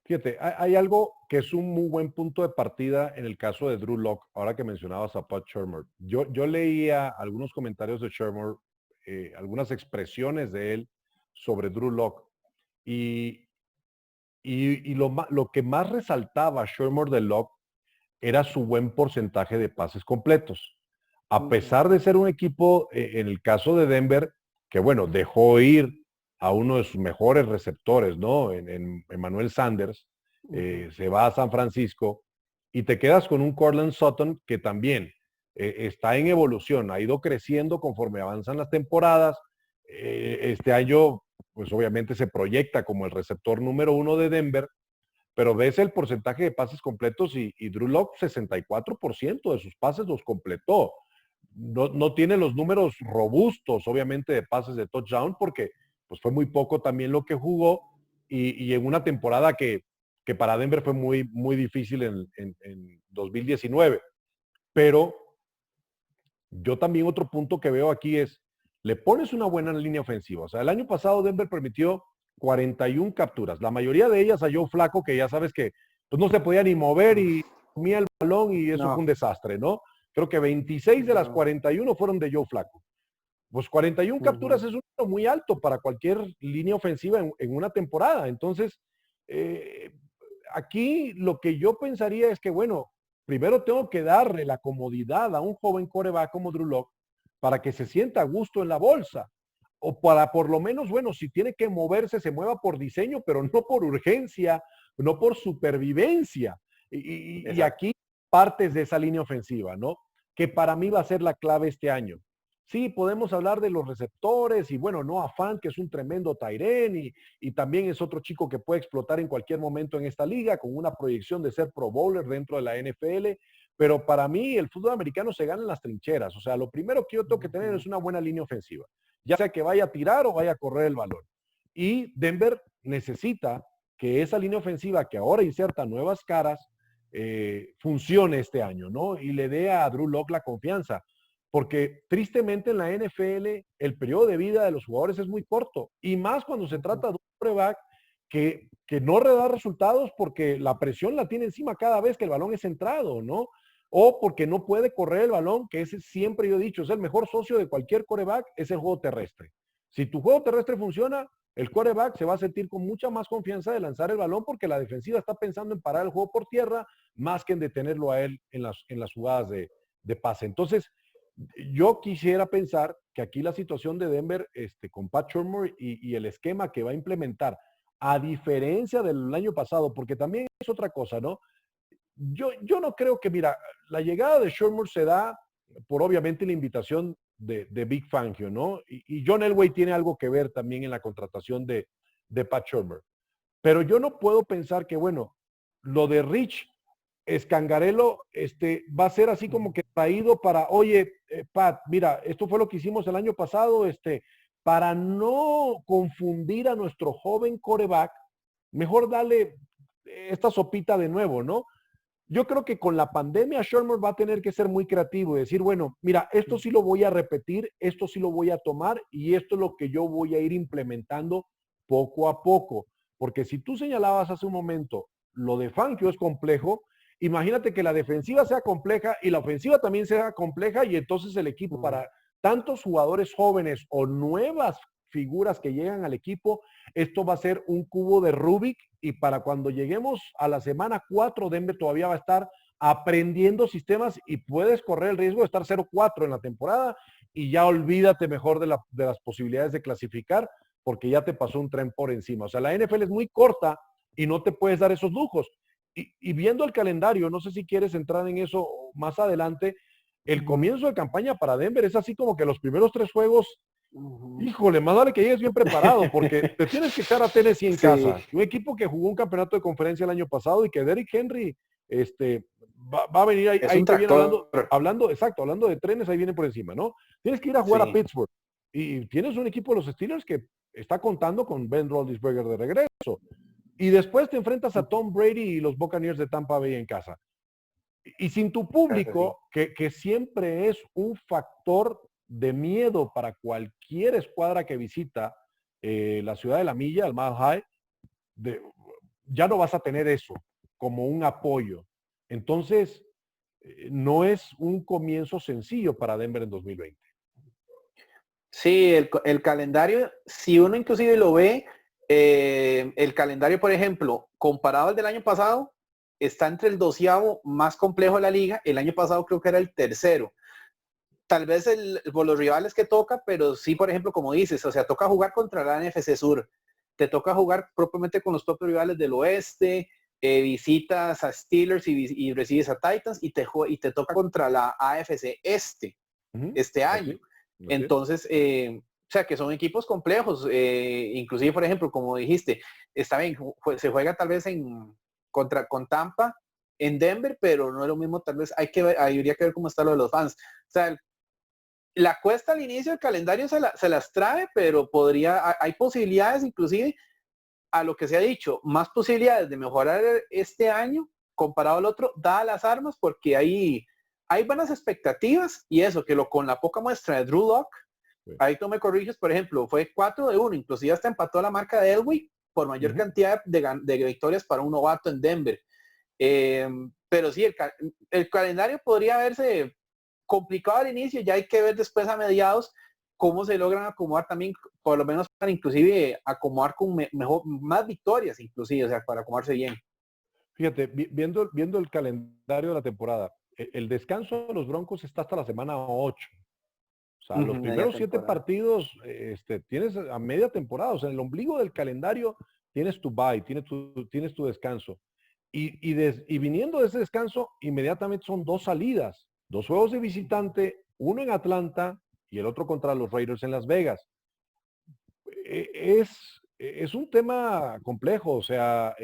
Fíjate, hay algo que es un muy buen punto de partida en el caso de Drew Lock, ahora que mencionabas a Pat Shurmur. Yo leía algunos comentarios de Shurmur, algunas expresiones de él sobre Drew Lock, y, lo que más resaltaba Shurmur de Lock era su buen porcentaje de pases completos. A pesar de ser un equipo, en el caso de Denver, que bueno, dejó ir a uno de sus mejores receptores, ¿no? En Emmanuel Sanders, se va a San Francisco y te quedas con un Courtland Sutton que también está en evolución, ha ido creciendo conforme avanzan las temporadas. Este año, pues obviamente se proyecta como el receptor número 1 de Denver, pero ves el porcentaje de pases completos y Drew Lock 64% de sus pases los completó. No tiene los números robustos, obviamente, de pases de touchdown, porque pues, fue muy poco también lo que jugó y en una temporada que para Denver fue muy, muy difícil en 2019. Pero yo también otro punto que veo aquí es, le pones una buena línea ofensiva. O sea, el año pasado Denver permitió 41 capturas, la mayoría de ellas a Joe Flacco, que ya sabes que pues, no se podía ni mover y comía el balón y eso fue un desastre, ¿no? Creo que 26 de las 41 fueron de Joe Flacco. Pues 41 capturas es un número muy alto para cualquier línea ofensiva en una temporada. Entonces, aquí lo que yo pensaría es que, bueno, primero tengo que darle la comodidad a un joven coreback como Drew Lock para que se sienta a gusto en la bolsa. O para por lo menos, bueno, si tiene que moverse, se mueva por diseño, pero no por urgencia, no por supervivencia. Y aquí partes de esa línea ofensiva, ¿no? Que para mí va a ser la clave este año. Sí, podemos hablar de los receptores y bueno, Noah Fant, que es un tremendo Tyren y también es otro chico que puede explotar en cualquier momento en esta liga con una proyección de ser Pro Bowler dentro de la NFL. Pero para mí el fútbol americano se gana en las trincheras. O sea, lo primero que yo tengo que tener es una buena línea ofensiva, ya sea que vaya a tirar o vaya a correr el balón. Y Denver necesita que esa línea ofensiva que ahora inserta nuevas caras funcione este año, ¿no? Y le dé a Drew Lock la confianza. Porque tristemente en la NFL el periodo de vida de los jugadores es muy corto. Y más cuando se trata de un quarterback que no da resultados porque la presión la tiene encima cada vez que el balón es centrado, ¿no? O porque no puede correr el balón, que ese siempre yo he dicho, es el mejor socio de cualquier quarterback, es el juego terrestre. Si tu juego terrestre funciona, el quarterback se va a sentir con mucha más confianza de lanzar el balón porque la defensiva está pensando en parar el juego por tierra más que en detenerlo a él en las jugadas de pase. Entonces, yo quisiera pensar que aquí la situación de Denver con Pat Shurmur y el esquema que va a implementar, a diferencia del año pasado, porque también es otra cosa, ¿no? yo no creo que, mira, la llegada de Shurmur se da por obviamente la invitación de Big Fangio, ¿no? Y John Elway tiene algo que ver también en la contratación de Pat Shurmur. Pero yo no puedo pensar que, bueno, lo de Rich Scangarello va a ser así como que traído para, oye, Pat, mira, esto fue lo que hicimos el año pasado, para no confundir a nuestro joven quarterback, mejor dale esta sopita de nuevo, ¿no? Yo creo que con la pandemia Shermer va a tener que ser muy creativo y decir, bueno, mira, esto sí lo voy a repetir, esto sí lo voy a tomar y esto es lo que yo voy a ir implementando poco a poco. Porque si tú señalabas hace un momento, lo de Fangio es complejo, imagínate que la defensiva sea compleja y la ofensiva también sea compleja y entonces el equipo para tantos jugadores jóvenes o nuevas figuras que llegan al equipo, esto va a ser un cubo de Rubik y para cuando lleguemos a la semana 4, Denver todavía va a estar aprendiendo sistemas y puedes correr el riesgo de estar 0-4 en la temporada y ya olvídate mejor de las posibilidades de clasificar porque ya te pasó un tren por encima. O sea, la NFL es muy corta y no te puedes dar esos lujos. Y viendo el calendario, no sé si quieres entrar en eso más adelante, el comienzo de campaña para Denver es así como que los primeros 3 juegos, híjole, más vale que llegues bien preparado, porque te tienes que echar a Tennessee en casa. Un equipo que jugó un campeonato de conferencia el año pasado y que Derrick Henry va a venir ahí te viene hablando de trenes, ahí viene por encima, ¿no? Tienes que ir a jugar a Pittsburgh. Y tienes un equipo de los Steelers que está contando con Ben Roethlisberger de regreso. Y después te enfrentas a Tom Brady y los Buccaneers de Tampa Bay en casa. Y sin tu público, que siempre es un factor de miedo para cualquier escuadra que visita la ciudad de la milla, el Mile High, ya no vas a tener eso como un apoyo. Entonces, no es un comienzo sencillo para Denver en 2020. Sí, el calendario, si uno inclusive lo ve, el calendario, por ejemplo, comparado al del año pasado, está entre el 12º más complejo de la liga. El año pasado creo que era el tercero. Tal vez por los rivales que toca, pero sí, por ejemplo, como dices, o sea, toca jugar contra la NFC Sur, te toca jugar propiamente con los propios rivales del oeste, visitas a Steelers y recibes a Titans y te toca contra la AFC Este este año. Entonces, o sea, que son equipos complejos, inclusive, por ejemplo, como dijiste, está bien, se juega tal vez con Tampa en Denver, pero no es lo mismo, tal vez habría que ver cómo está lo de los fans. O sea, la cuesta al inicio del calendario se las trae, pero hay posibilidades, inclusive, a lo que se ha dicho, más posibilidades de mejorar este año comparado al otro, dadas las armas, porque hay buenas expectativas y eso, que con la poca muestra de Drew Lock, ahí tú me corriges, por ejemplo, fue 4-1, inclusive hasta empató la marca de Elway por mayor cantidad de victorias para un novato en Denver. Pero sí, el calendario podría verse complicado al inicio, ya hay que ver después a mediados cómo se logran acomodar también, por lo menos para inclusive acomodar con más victorias, inclusive, o sea, para acomodarse bien. Fíjate, viendo el calendario de la temporada, el descanso de los Broncos está hasta la semana 8. O sea, los primeros 7 partidos tienes a media temporada. O sea, en el ombligo del calendario tienes tu bye, tienes tu descanso. Y viniendo de ese descanso, inmediatamente son 2 salidas. 2 juegos de visitante, uno en Atlanta y el otro contra los Raiders en Las Vegas. Es un tema complejo. O sea,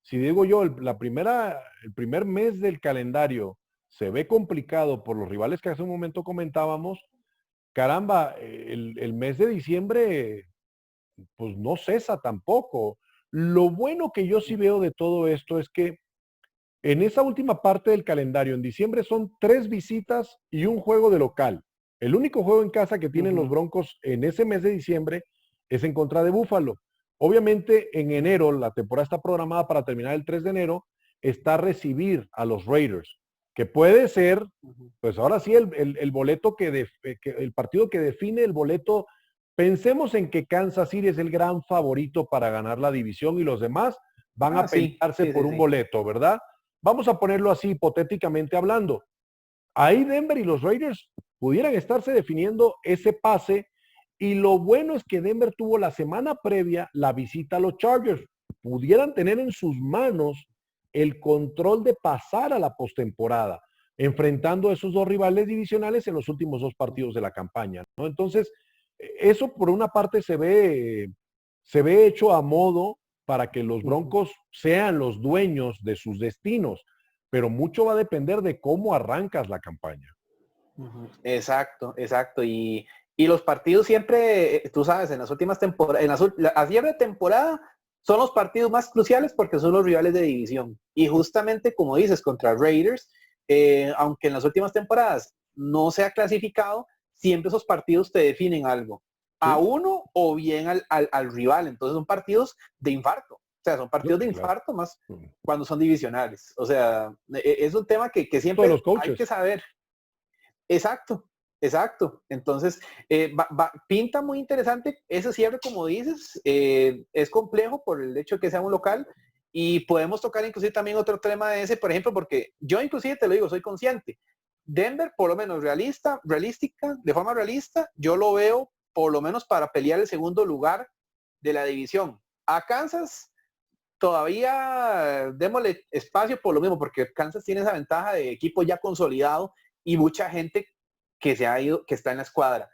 si digo yo, el primer mes del calendario se ve complicado por los rivales que hace un momento comentábamos, caramba, el mes de diciembre, pues no cesa tampoco. Lo bueno que yo sí veo de todo esto es que en esa última parte del calendario, en diciembre, son 3 visitas y un juego de local. El único juego en casa que tienen los Broncos en ese mes de diciembre es en contra de Buffalo. Obviamente, en enero, la temporada está programada para terminar el 3 de enero, está a recibir a los Raiders, que puede ser, pues ahora sí, el boleto el partido que define el boleto. Pensemos en que Kansas City es el gran favorito para ganar la división y los demás van a pelearse por un boleto, ¿verdad? Vamos a ponerlo así, hipotéticamente hablando. Ahí Denver y los Raiders pudieran estarse definiendo ese pase y lo bueno es que Denver tuvo la semana previa la visita a los Chargers. Pudieran tener en sus manos el control de pasar a la postemporada, enfrentando a esos dos rivales divisionales en los últimos dos partidos de la campaña, ¿no? Entonces, eso por una parte se ve hecho a modo para que los Broncos sean los dueños de sus destinos, pero mucho va a depender de cómo arrancas la campaña. Exacto, exacto. Y los partidos siempre, tú sabes, en las últimas temporadas, a cierre de temporada, son los partidos más cruciales porque son los rivales de división. Y justamente, como dices, contra Raiders, aunque en las últimas temporadas no se ha clasificado, siempre esos partidos te definen algo. A uno o bien al rival. Entonces son partidos de infarto. O sea, son partidos de infarto más cuando son divisionales. O sea, es un tema que siempre hay que saber. Exacto, exacto. Entonces, pinta muy interesante ese cierre, como dices. Es complejo por el hecho de que sea un local y podemos tocar inclusive también otro tema de ese, por ejemplo, porque yo inclusive te lo digo, soy consciente. Denver, por lo menos de forma realista, yo lo veo por lo menos para pelear el segundo lugar de la división. A Kansas todavía démosle espacio por lo mismo, porque Kansas tiene esa ventaja de equipo ya consolidado y mucha gente que se ha ido, que está en la escuadra.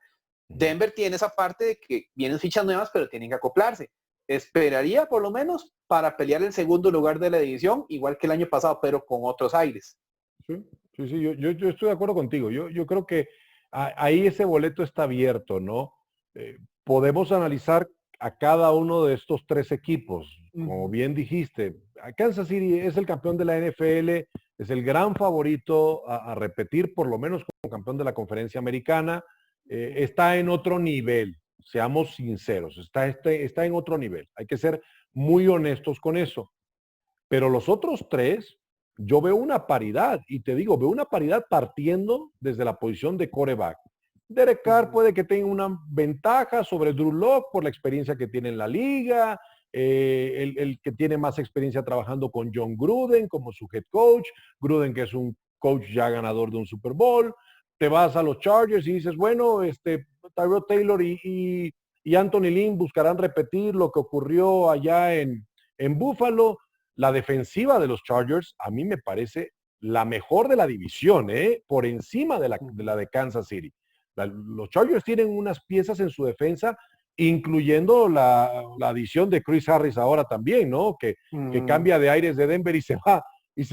Denver tiene esa parte de que vienen fichas nuevas, pero tienen que acoplarse. Esperaría por lo menos para pelear el segundo lugar de la división, igual que el año pasado, pero con otros aires. Sí, yo estoy de acuerdo contigo. Yo creo que ahí ese boleto está abierto, ¿no? Podemos analizar a cada uno de estos tres equipos. Como bien dijiste, Kansas City es el campeón de la NFL, es el gran favorito a repetir, por lo menos como campeón de la conferencia americana. Está en otro nivel, seamos sinceros, está en otro nivel. Hay que ser muy honestos con eso. Pero los otros tres, yo veo una paridad, y te digo, veo una paridad partiendo desde la posición de quarterback. Derek Carr puede que tenga una ventaja sobre Drew Lock por la experiencia que tiene en la liga, el que tiene más experiencia trabajando con John Gruden como su head coach, Gruden que es un coach ya ganador de un Super Bowl. Te vas a los Chargers y dices, bueno, Tyrod Taylor y Anthony Lynn buscarán repetir lo que ocurrió allá en Buffalo. La defensiva de los Chargers a mí me parece la mejor de la división, por encima de la de Kansas City. Los Chargers tienen unas piezas en su defensa, incluyendo la adición de Chris Harris ahora también, ¿no? Que cambia de aires de Denver y se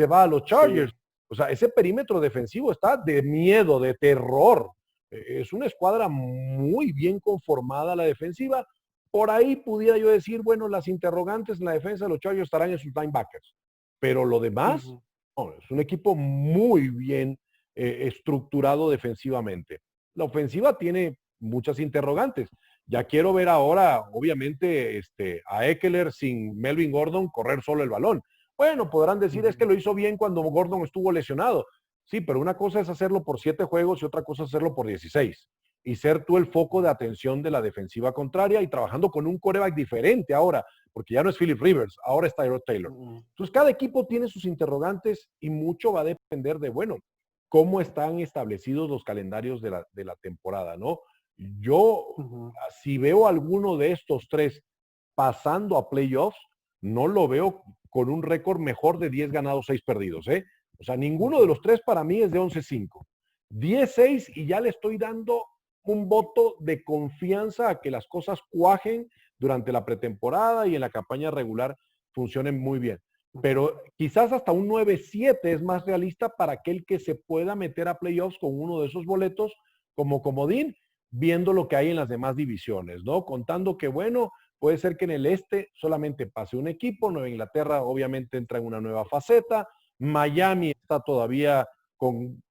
va a los Chargers. Sí. O sea, ese perímetro defensivo está de miedo, de terror. Es una escuadra muy bien conformada la defensiva. Por ahí pudiera yo decir, bueno, las interrogantes en la defensa de los Chargers estarán en sus linebackers. Pero lo demás, no, es un equipo muy bien estructurado defensivamente. La ofensiva tiene muchas interrogantes. Ya quiero ver ahora, obviamente, a Ekeler sin Melvin Gordon correr solo el balón. Bueno, podrán decir es que lo hizo bien cuando Gordon estuvo lesionado. Sí, pero una cosa es hacerlo por 7 juegos y otra cosa es hacerlo por 16. Y ser tú el foco de atención de la defensiva contraria y trabajando con un quarterback diferente ahora, porque ya no es Philip Rivers, ahora es Tyrod Taylor. Entonces, cada equipo tiene sus interrogantes y mucho va a depender de, bueno, cómo están establecidos los calendarios de la temporada, ¿no? Yo, si veo alguno de estos tres pasando a playoffs, no lo veo con un récord mejor de 10 ganados, 6 perdidos, ¿eh? O sea, ninguno de los tres para mí es de 11-5. 10-6 y ya le estoy dando un voto de confianza a que las cosas cuajen durante la pretemporada y en la campaña regular funcionen muy bien. Pero quizás hasta un 9-7 es más realista para aquel que se pueda meter a playoffs con uno de esos boletos como comodín, viendo lo que hay en las demás divisiones, ¿no? Contando que, bueno, puede ser que en el este solamente pase un equipo, Nueva Inglaterra obviamente entra en una nueva faceta, Miami está todavía con,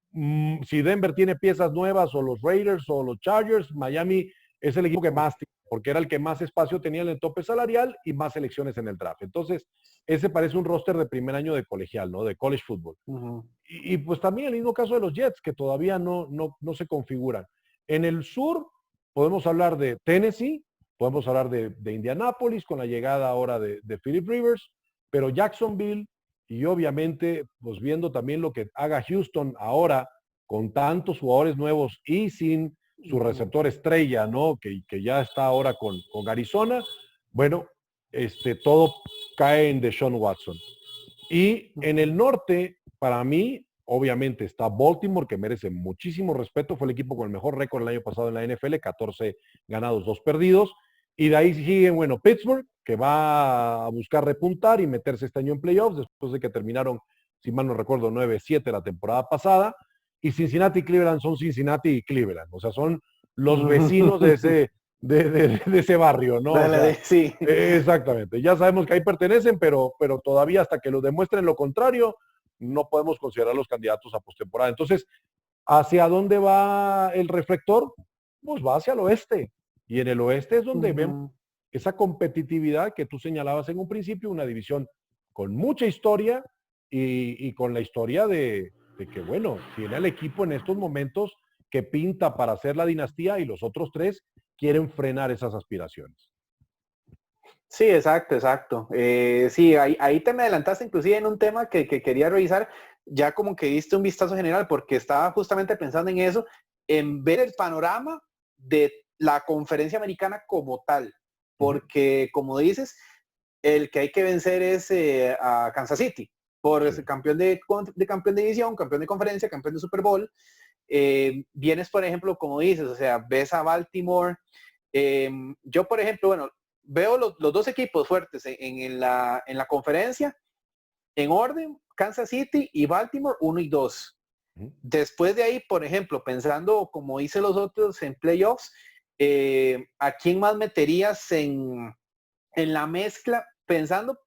si Denver tiene piezas nuevas o los Raiders o los Chargers, Miami es el equipo que más tiene, porque era el que más espacio tenía en el tope salarial y más selecciones en el draft. Entonces, ese parece un roster de primer año de colegial, ¿no? De college football. Y pues también el mismo caso de los Jets, que todavía no se configuran. En el sur podemos hablar de Tennessee, podemos hablar de Indianápolis con la llegada ahora de Philip Rivers, pero Jacksonville y obviamente pues viendo también lo que haga Houston ahora con tantos jugadores nuevos y sin su receptor estrella, ¿no? Que ya está ahora con Arizona. Bueno, todo cae en Deshaun Watson. Y en el norte, para mí, obviamente está Baltimore, que merece muchísimo respeto. Fue el equipo con el mejor récord el año pasado en la NFL, 14 ganados, 2 perdidos. Y de ahí siguen, bueno, Pittsburgh, que va a buscar repuntar y meterse este año en playoffs, después de que terminaron, si mal no recuerdo, 9-7 la temporada pasada. Y Cincinnati y Cleveland son Cincinnati y Cleveland. O sea, son los vecinos de ese barrio, ¿no? O sea, Sí. exactamente. Ya sabemos que ahí pertenecen, pero todavía hasta que lo demuestren lo contrario, no podemos considerar los candidatos a postemporada. Entonces, ¿hacia dónde va el reflector? Pues va hacia el oeste. Y en el oeste es donde vemos esa competitividad que tú señalabas en un principio, una división con mucha historia y con la historia de que, bueno, tiene al equipo en estos momentos que pinta para hacer la dinastía y los otros tres quieren frenar esas aspiraciones. Sí, exacto, exacto. Sí, ahí te me adelantaste inclusive en un tema que quería revisar, ya como que diste un vistazo general, porque estaba justamente pensando en eso, en ver el panorama de la conferencia americana como tal, porque como dices, el que hay que vencer es a Kansas City, por ser campeón de campeón de división, campeón de conferencia, campeón de Super Bowl. Vienes, por ejemplo, como dices, o sea, ves a Baltimore. Yo, por ejemplo, bueno, veo los dos equipos fuertes en la conferencia, en orden, Kansas City y Baltimore 1 y 2. Después de ahí, por ejemplo, pensando como hice los otros en playoffs, ¿a quién más meterías en la mezcla? Pensando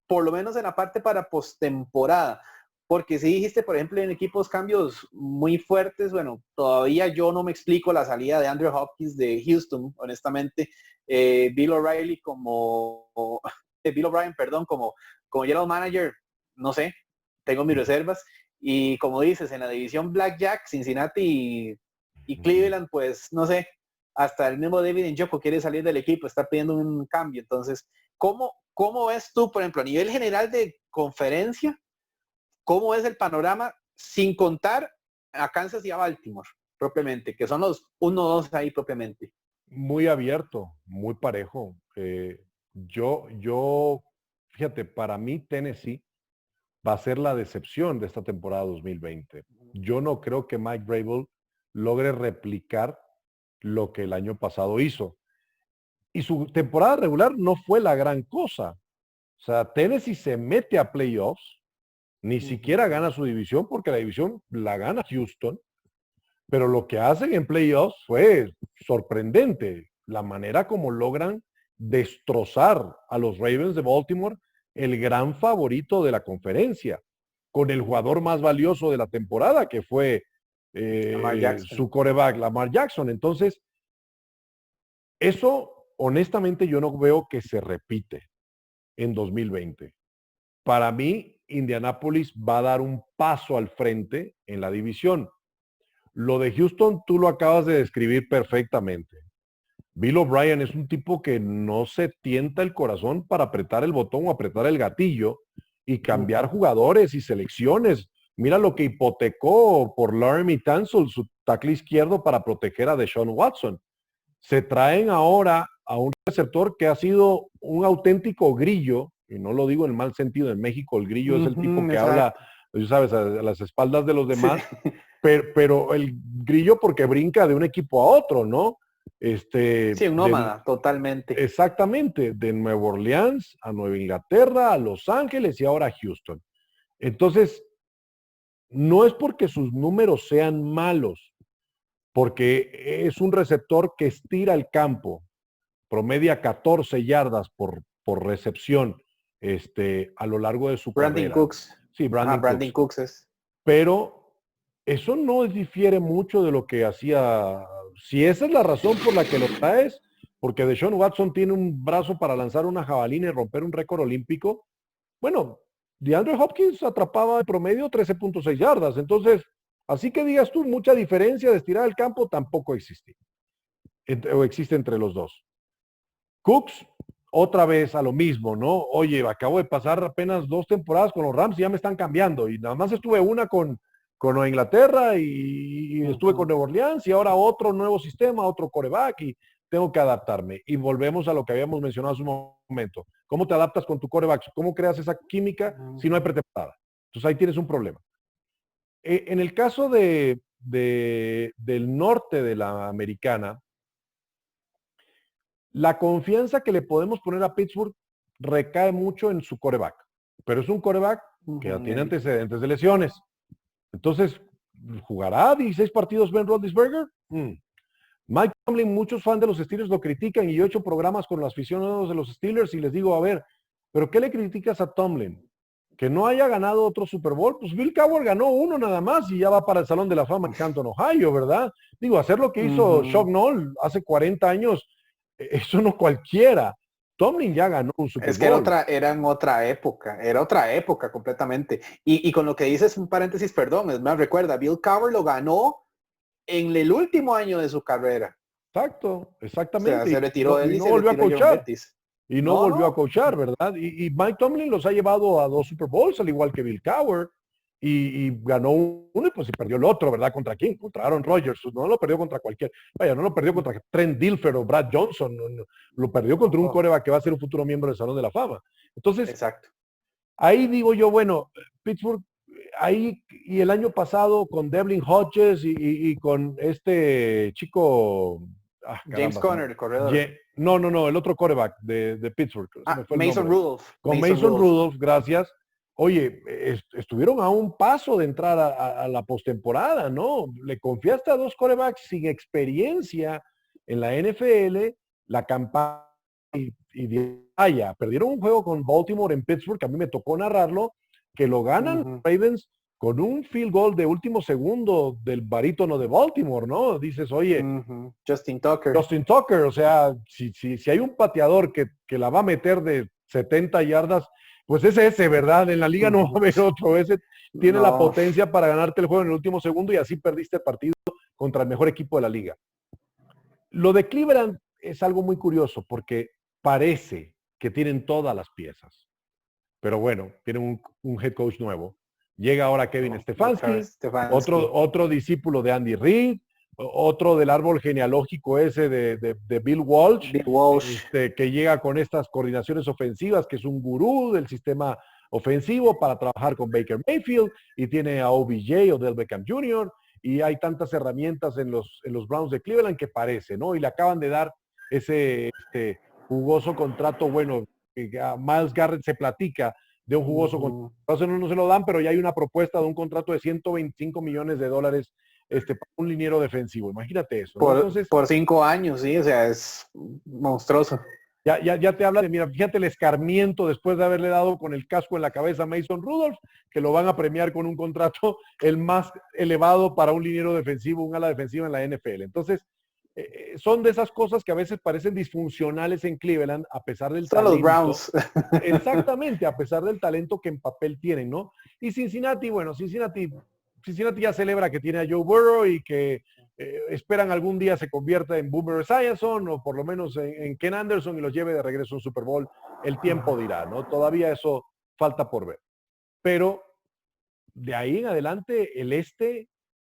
por lo menos en la parte para postemporada. Porque si dijiste, por ejemplo, en equipos cambios muy fuertes, bueno, todavía yo no me explico la salida de Andrew Hopkins de Houston, honestamente. Bill O'Reilly Bill O'Brien, perdón, como general manager, no sé, tengo mis reservas. Y como dices, en la división Blackjack, Cincinnati y Cleveland, pues no sé, hasta el mismo David Njoku quiere salir del equipo, está pidiendo un cambio. Entonces, ¿cómo ves tú, por ejemplo, a nivel general de conferencia, cómo es el panorama sin contar a Kansas y a Baltimore propiamente, que son los 1-2 ahí propiamente? Muy abierto, muy parejo. Fíjate, para mí Tennessee va a ser la decepción de esta temporada 2020. Yo no creo que Mike Vrabel logre replicar lo que el año pasado hizo. Y su temporada regular no fue la gran cosa. O sea, Tennessee se mete a playoffs, ni siquiera gana su división porque la división la gana Houston, pero lo que hacen en playoffs fue sorprendente. La manera como logran destrozar a los Ravens de Baltimore, el gran favorito de la conferencia, con el jugador más valioso de la temporada, que fue su quarterback, Lamar Jackson. Entonces, eso honestamente yo no veo que se repite en 2020. Para mí, Indianapolis va a dar un paso al frente en la división. Lo de Houston tú lo acabas de describir perfectamente. Bill O'Brien es un tipo que no se tienta el corazón para apretar el botón o apretar el gatillo y cambiar jugadores y selecciones. Mira lo que hipotecó por Laramie Tunsil, su tackle izquierdo, para proteger a Deshaun Watson. Se traen ahora a un receptor que ha sido un auténtico grillo, y no lo digo en mal sentido, en México el grillo es el tipo que habla, tú sabes, a las espaldas de los demás, sí. pero el grillo porque brinca de un equipo a otro, ¿no? Sí, un nómada, totalmente. Exactamente, de Nueva Orleans a Nueva Inglaterra, a Los Ángeles y ahora a Houston. Entonces, no es porque sus números sean malos, porque es un receptor que estira el campo, promedia 14 yardas por recepción a lo largo de su carrera. Cooks. Sí, Brandon Cooks es. Pero eso no difiere mucho de lo que hacía. Si esa es la razón por la que lo traes, porque Deshaun Watson tiene un brazo para lanzar una jabalina y romper un récord olímpico, bueno, DeAndre Hopkins atrapaba en promedio 13.6 yardas. Entonces, así que digas tú, mucha diferencia de estirar el campo tampoco existe. O existe entre los dos. Cooks, otra vez a lo mismo, ¿no? Oye, acabo de pasar apenas 2 temporadas con los Rams y ya me están cambiando. Y nada más estuve una con Nueva Inglaterra y estuve con Nueva Orleans y ahora otro nuevo sistema, otro quarterback. Y tengo que adaptarme. Y volvemos a lo que habíamos mencionado hace un momento. ¿Cómo te adaptas con tu quarterback? ¿Cómo creas esa química si no hay pretemporada? Entonces ahí tienes un problema. En el caso del norte de la americana, la confianza que le podemos poner a Pittsburgh recae mucho en su quarterback. Pero es un quarterback que ya tiene antecedentes de lesiones. Entonces, ¿jugará 16 partidos Ben Roethlisberger? Mike Tomlin, muchos fans de los Steelers lo critican y yo he hecho programas con los aficionados de los Steelers y les digo, a ver, ¿pero qué le criticas a Tomlin? Que no haya ganado otro Super Bowl. Pues Bill Cowher ganó uno nada más y ya va para el Salón de la Fama en Canton, Ohio, ¿verdad? Digo, hacer lo que hizo Chuck Noll hace 40 años, eso no cualquiera. Tomlin ya ganó un Super Bowl. Es que era otra época completamente. Y con lo que dices, un paréntesis, perdón, me recuerda, Bill Cowher lo ganó en el último año de su carrera. Exacto, exactamente. O sea, se retiró él y no volvió a coachar. Y no volvió a coachar, no. ¿verdad? Y Mike Tomlin los ha llevado a 2 Super Bowls, al igual que Bill Cowher. Y ganó uno y pues se perdió el otro, ¿verdad? ¿Contra quién? Contra Aaron Rodgers. No lo perdió contra cualquier. Vaya, no lo perdió contra Trent Dilfer o Brad Johnson. No, lo perdió contra un quarterback que va a ser un futuro miembro del Salón de la Fama. Entonces, exacto. Ahí digo yo, bueno, Pittsburgh, ahí y el año pasado con Devlin Hodges y con este chico... James Conner, el corredor. No, el otro quarterback de Pittsburgh. Mason Rudolph. Con Mason Rudolph, gracias. Oye, estuvieron a un paso de entrar a la postemporada, ¿no? Le confiaste a 2 quarterbacks sin experiencia en la NFL, la campaña perdieron un juego con Baltimore en Pittsburgh, que a mí me tocó narrarlo, que lo ganan Ravens con un field goal de último segundo del barítono de Baltimore, ¿no? Dices, oye, Justin Tucker, o sea, si hay un pateador que la va a meter de 70 yardas, pues es ese, ¿verdad? En la liga no va a haber otro, ese tiene la potencia para ganarte el juego en el último segundo y así perdiste el partido contra el mejor equipo de la liga. Lo de Cleveland es algo muy curioso porque parece que tienen todas las piezas. Pero bueno, tienen un head coach nuevo. Llega ahora Kevin Stefanski, otro discípulo de Andy Reid, otro del árbol genealógico ese de Bill Walsh, que llega con estas coordinaciones ofensivas, que es un gurú del sistema ofensivo para trabajar con Baker Mayfield, y tiene a OBJ, Odell Beckham Jr., y hay tantas herramientas en los Browns de Cleveland que parece, ¿no? Y le acaban de dar ese jugoso contrato, bueno, que a Myles Garrett se platica de un jugoso contrato, no se lo dan, pero ya hay una propuesta de un contrato de $125 millones para un liniero defensivo. Imagínate eso, ¿no? Entonces, por 5 años, sí, o sea, es monstruoso. Ya te habla de, mira, fíjate el escarmiento después de haberle dado con el casco en la cabeza a Mason Rudolph, que lo van a premiar con un contrato el más elevado para un liniero defensivo, un ala defensiva en la NFL. Entonces, son de esas cosas que a veces parecen disfuncionales en Cleveland, a pesar del talento. Los Browns. Exactamente, a pesar del talento que en papel tienen, ¿no? Y Cincinnati, bueno, Cincinnati ya celebra que tiene a Joe Burrow y que esperan algún día se convierta en Boomer Esiason o por lo menos en Ken Anderson y los lleve de regreso a un Super Bowl. El tiempo dirá, ¿no? Todavía eso falta por ver. Pero de ahí en adelante, el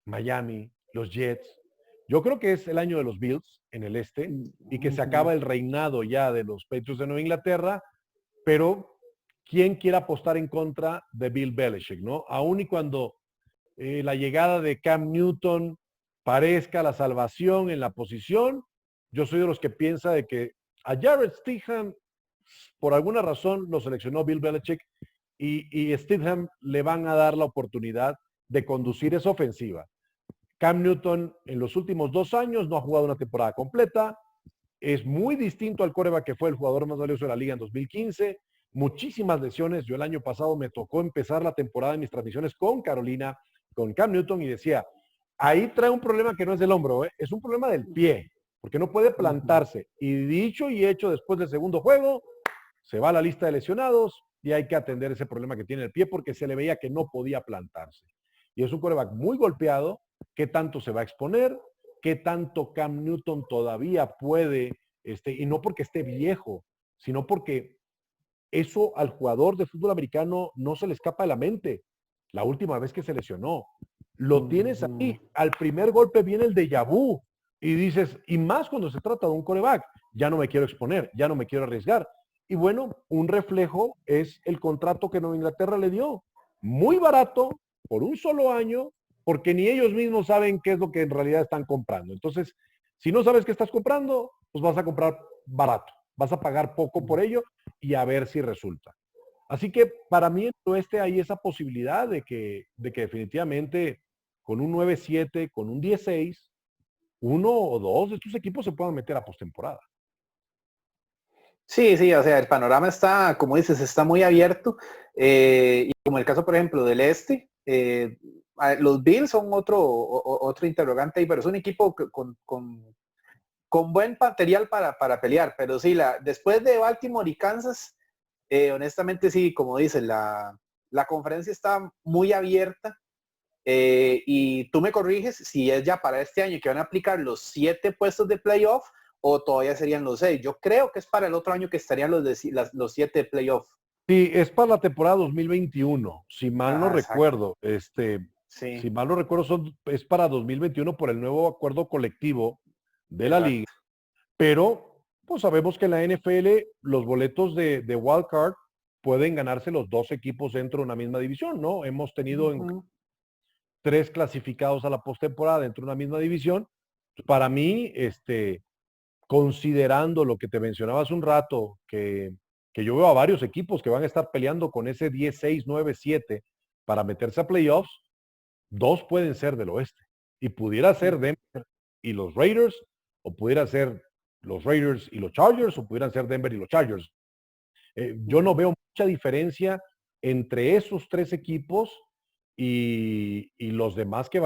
Miami, los Jets, yo creo que es el año de los Bills en el y que se acaba el reinado ya de los Patriots de Nueva Inglaterra, pero ¿quién quiere apostar en contra de Bill Belichick, no? Aún y cuando la llegada de Cam Newton parezca la salvación en la posición, yo soy de los que piensa de que a Jarrett Stidham, por alguna razón, lo seleccionó Bill Belichick y Stidham le van a dar la oportunidad de conducir esa ofensiva. Cam Newton en los últimos 2 años no ha jugado una temporada completa, es muy distinto al quarterback que fue el jugador más valioso de la liga en 2015, muchísimas lesiones. Yo el año pasado me tocó empezar la temporada en mis transmisiones con Carolina, con Cam Newton, y decía, ahí trae un problema que no es del hombro, es un problema del pie, porque no puede plantarse. Y dicho y hecho, después del segundo juego, se va a la lista de lesionados y hay que atender ese problema que tiene el pie porque se le veía que no podía plantarse. Y es un quarterback muy golpeado. ¿Qué tanto se va a exponer? ¿Qué tanto Cam Newton todavía puede, y no porque esté viejo, sino porque eso al jugador de fútbol americano no se le escapa de la mente? La última vez que se lesionó, lo tienes ahí, al primer golpe viene el déjà vu. Y dices, y más cuando se trata de un quarterback, ya no me quiero exponer, ya no me quiero arriesgar. Y bueno, un reflejo es el contrato que Nueva Inglaterra le dio. Muy barato, por un solo año, porque ni ellos mismos saben qué es lo que en realidad están comprando. Entonces, si no sabes qué estás comprando, pues vas a comprar barato. Vas a pagar poco por ello y a ver si resulta. Así que para mí en el oeste hay esa posibilidad de que definitivamente con un 9-7, con un 10-6, uno o dos de estos equipos se puedan meter a postemporada. Sí, sí, o sea, el panorama está, como dices, está muy abierto. Y como el caso, por ejemplo, del este, los Bills son otro interrogante ahí, pero es un equipo con buen material para pelear. Pero sí, después de Baltimore y Kansas, honestamente sí, como dices, la conferencia está muy abierta. Y tú me corriges si es ya para este año que van a aplicar los 7 puestos de playoff o todavía serían los 6. Yo creo que es para el otro año que estarían los 7 de playoff. Sí, es para la temporada 2021, si mal no Ajá, exacto. recuerdo. Si Sí, mal no recuerdo, es para 2021 por el nuevo acuerdo colectivo de la liga. exacto. Pero, pues sabemos que en la NFL los boletos de wild card pueden ganarse los dos equipos dentro de una misma división, ¿no? Hemos tenido en Ujú. 3 clasificados a la postemporada dentro de una misma división. Para mí, considerando lo que te mencionaba hace un rato, que yo veo a varios equipos que van a estar peleando con ese 10-6, 9-7 para meterse a playoffs, 2 pueden ser del oeste. Y pudiera ser Ujú. Denver y los Raiders, o pudiera ser los Raiders y los Chargers, o pudieran ser Denver y los Chargers. Yo no Ujú. veo mucha diferencia entre esos 3 equipos y los demás que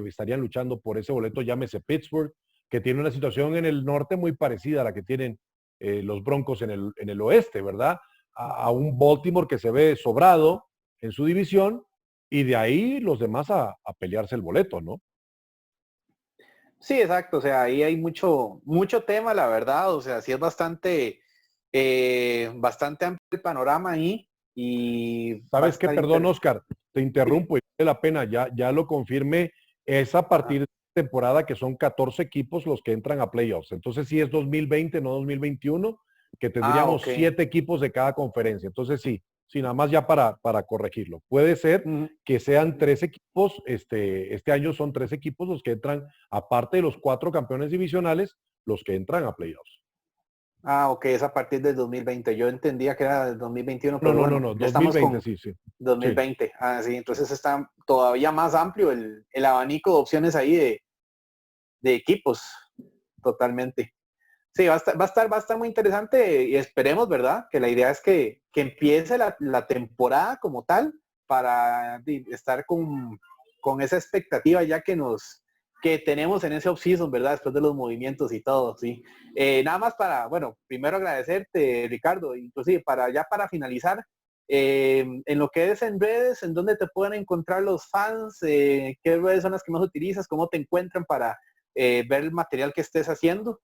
estarían luchando por ese boleto, llámese Pittsburgh, que tiene una situación en el norte muy parecida a la que tienen los Broncos en el oeste, ¿verdad? A un Baltimore que se ve sobrado en su división y de ahí los demás a pelearse el boleto, ¿no? Sí, exacto. O sea, ahí hay mucho tema, la verdad. O sea, sí es bastante amplio el panorama ahí y va a ¿Sabes qué? estar Perdón, interesante. Oscar, te interrumpo y vale la pena, ya lo confirmé, es a partir de temporada que son 14 equipos los que entran a playoffs. Entonces sí es 2020, no 2021, que tendríamos Ok. 7 equipos de cada conferencia. Entonces sí, nada más ya para corregirlo. Puede ser Ujú. que sean 3 equipos, este año son 3 equipos los que entran, aparte de los 4 campeones divisionales, los que entran a playoffs. Ok, es a partir del 2020. Yo entendía que era del 2021, No, pero no, no, bueno, no, ya estamos 2020, con sí. 2020. Sí, entonces está todavía más amplio el abanico de opciones ahí de equipos, totalmente. Sí, va a estar muy interesante y esperemos, ¿verdad? Que la idea es que empiece la temporada como tal para estar con esa expectativa ya que tenemos en ese off-season, ¿verdad? Después de los movimientos y todo, sí. Nada más bueno, primero agradecerte, Ricardo, inclusive para finalizar, en lo que es en redes, en dónde te pueden encontrar los fans, qué redes son las que más utilizas, cómo te encuentran para ver el material que estés haciendo.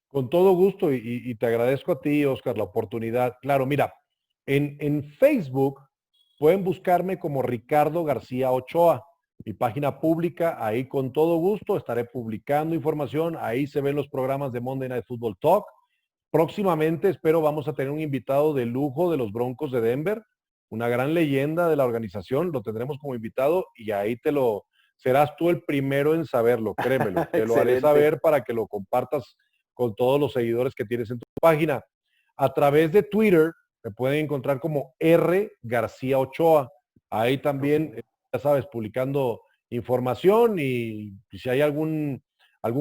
Con todo gusto y te agradezco a ti, Oscar, la oportunidad. Claro, mira, en Facebook pueden buscarme como Ricardo García Ochoa, mi página pública, ahí con todo gusto estaré publicando información, ahí se ven los programas de Monday Night Football Talk. Próximamente espero vamos a tener un invitado de lujo de los Broncos de Denver, una gran leyenda de la organización, lo tendremos como invitado y ahí serás tú el primero en saberlo, créemelo, te lo haré Excelente. saber para que lo compartas con todos los seguidores que tienes en tu página. A través de Twitter me pueden encontrar como R García Ochoa. Ahí también, Okay. ya sabes, publicando información y si hay algún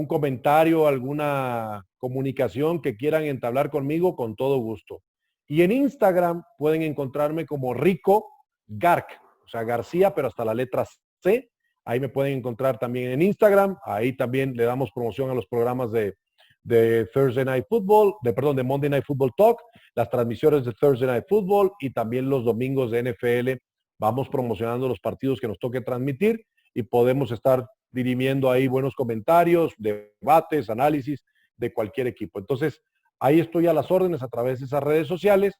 comentario, alguna comunicación que quieran entablar conmigo, con todo gusto. Y en Instagram pueden encontrarme como Rico Garc, o sea, García, pero hasta la letra C. Ahí me pueden encontrar también en Instagram. Ahí también le damos promoción a los programas de Thursday Night Football, de Monday Night Football Talk, las transmisiones de Thursday Night Football y también los domingos de NFL. Vamos promocionando los partidos que nos toque transmitir y podemos estar dirimiendo ahí buenos comentarios, debates, análisis de cualquier equipo. Entonces, ahí estoy a las órdenes a través de esas redes sociales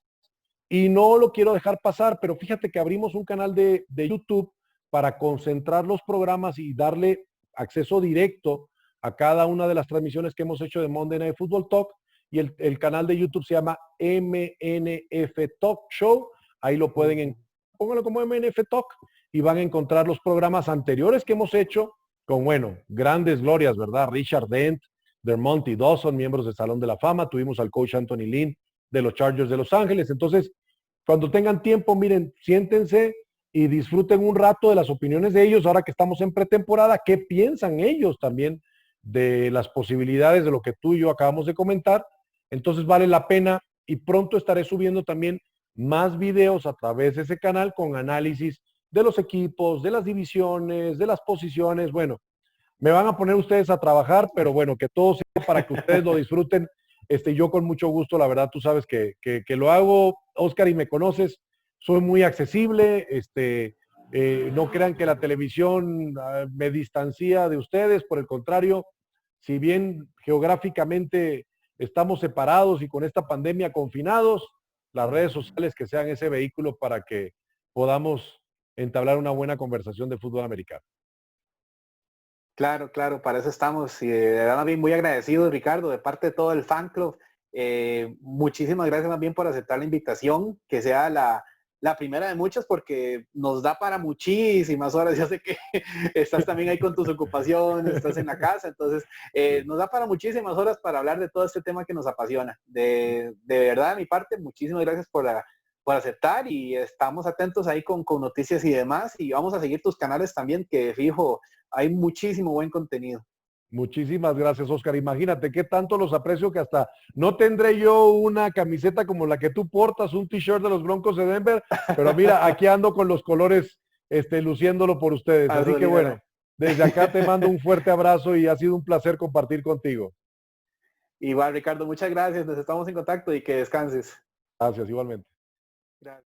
y no lo quiero dejar pasar, pero fíjate que abrimos un canal de YouTube para concentrar los programas y darle acceso directo a cada una de las transmisiones que hemos hecho de Monday Night Football Talk, y el canal de YouTube se llama MNF Talk Show. Ahí lo pueden, pónganlo como MNF Talk y van a encontrar los programas anteriores que hemos hecho con, bueno, grandes glorias, ¿verdad? Richard Dent, Dermontti Dawson, miembros del Salón de la Fama. Tuvimos al coach Anthony Lynn de los Chargers de Los Ángeles. Entonces, cuando tengan tiempo, miren, siéntense y disfruten un rato de las opiniones de ellos ahora que estamos en pretemporada. ¿Qué piensan ellos también de las posibilidades de lo que tú y yo acabamos de comentar? Entonces vale la pena, y pronto estaré subiendo también más videos a través de ese canal con análisis de los equipos, de las divisiones, de las posiciones. Bueno, me van a poner ustedes a trabajar, pero bueno, que todo sea para que ustedes lo disfruten. Yo con mucho gusto, la verdad, tú sabes que lo hago, Oscar, y me conoces, soy muy accesible. No crean que la televisión me distancia de ustedes, por el contrario, si bien geográficamente estamos separados y con esta pandemia confinados, las redes sociales que sean ese vehículo para que podamos entablar una buena conversación de fútbol americano. Claro, claro, para eso estamos. Y de verdad, más bien muy agradecido, Ricardo, de parte de todo el fan club. Muchísimas gracias más bien por aceptar la invitación, que sea la primera de muchas, porque nos da para muchísimas horas. Yo sé que estás también ahí con tus ocupaciones, estás en la casa, entonces nos da para muchísimas horas para hablar de todo este tema que nos apasiona. De verdad, de mi parte, muchísimas gracias por aceptar, y estamos atentos ahí con noticias y demás, y vamos a seguir tus canales también, que fijo, hay muchísimo buen contenido. Muchísimas gracias, Oscar. Imagínate qué tanto los aprecio que hasta no tendré yo una camiseta como la que tú portas, un t-shirt de los Broncos de Denver, pero mira, aquí ando con los colores, luciéndolo por ustedes. Así que bueno, desde acá te mando un fuerte abrazo y ha sido un placer compartir contigo. Igual, Ricardo, muchas gracias. Nos estamos en contacto y que descanses. Gracias, igualmente. Gracias.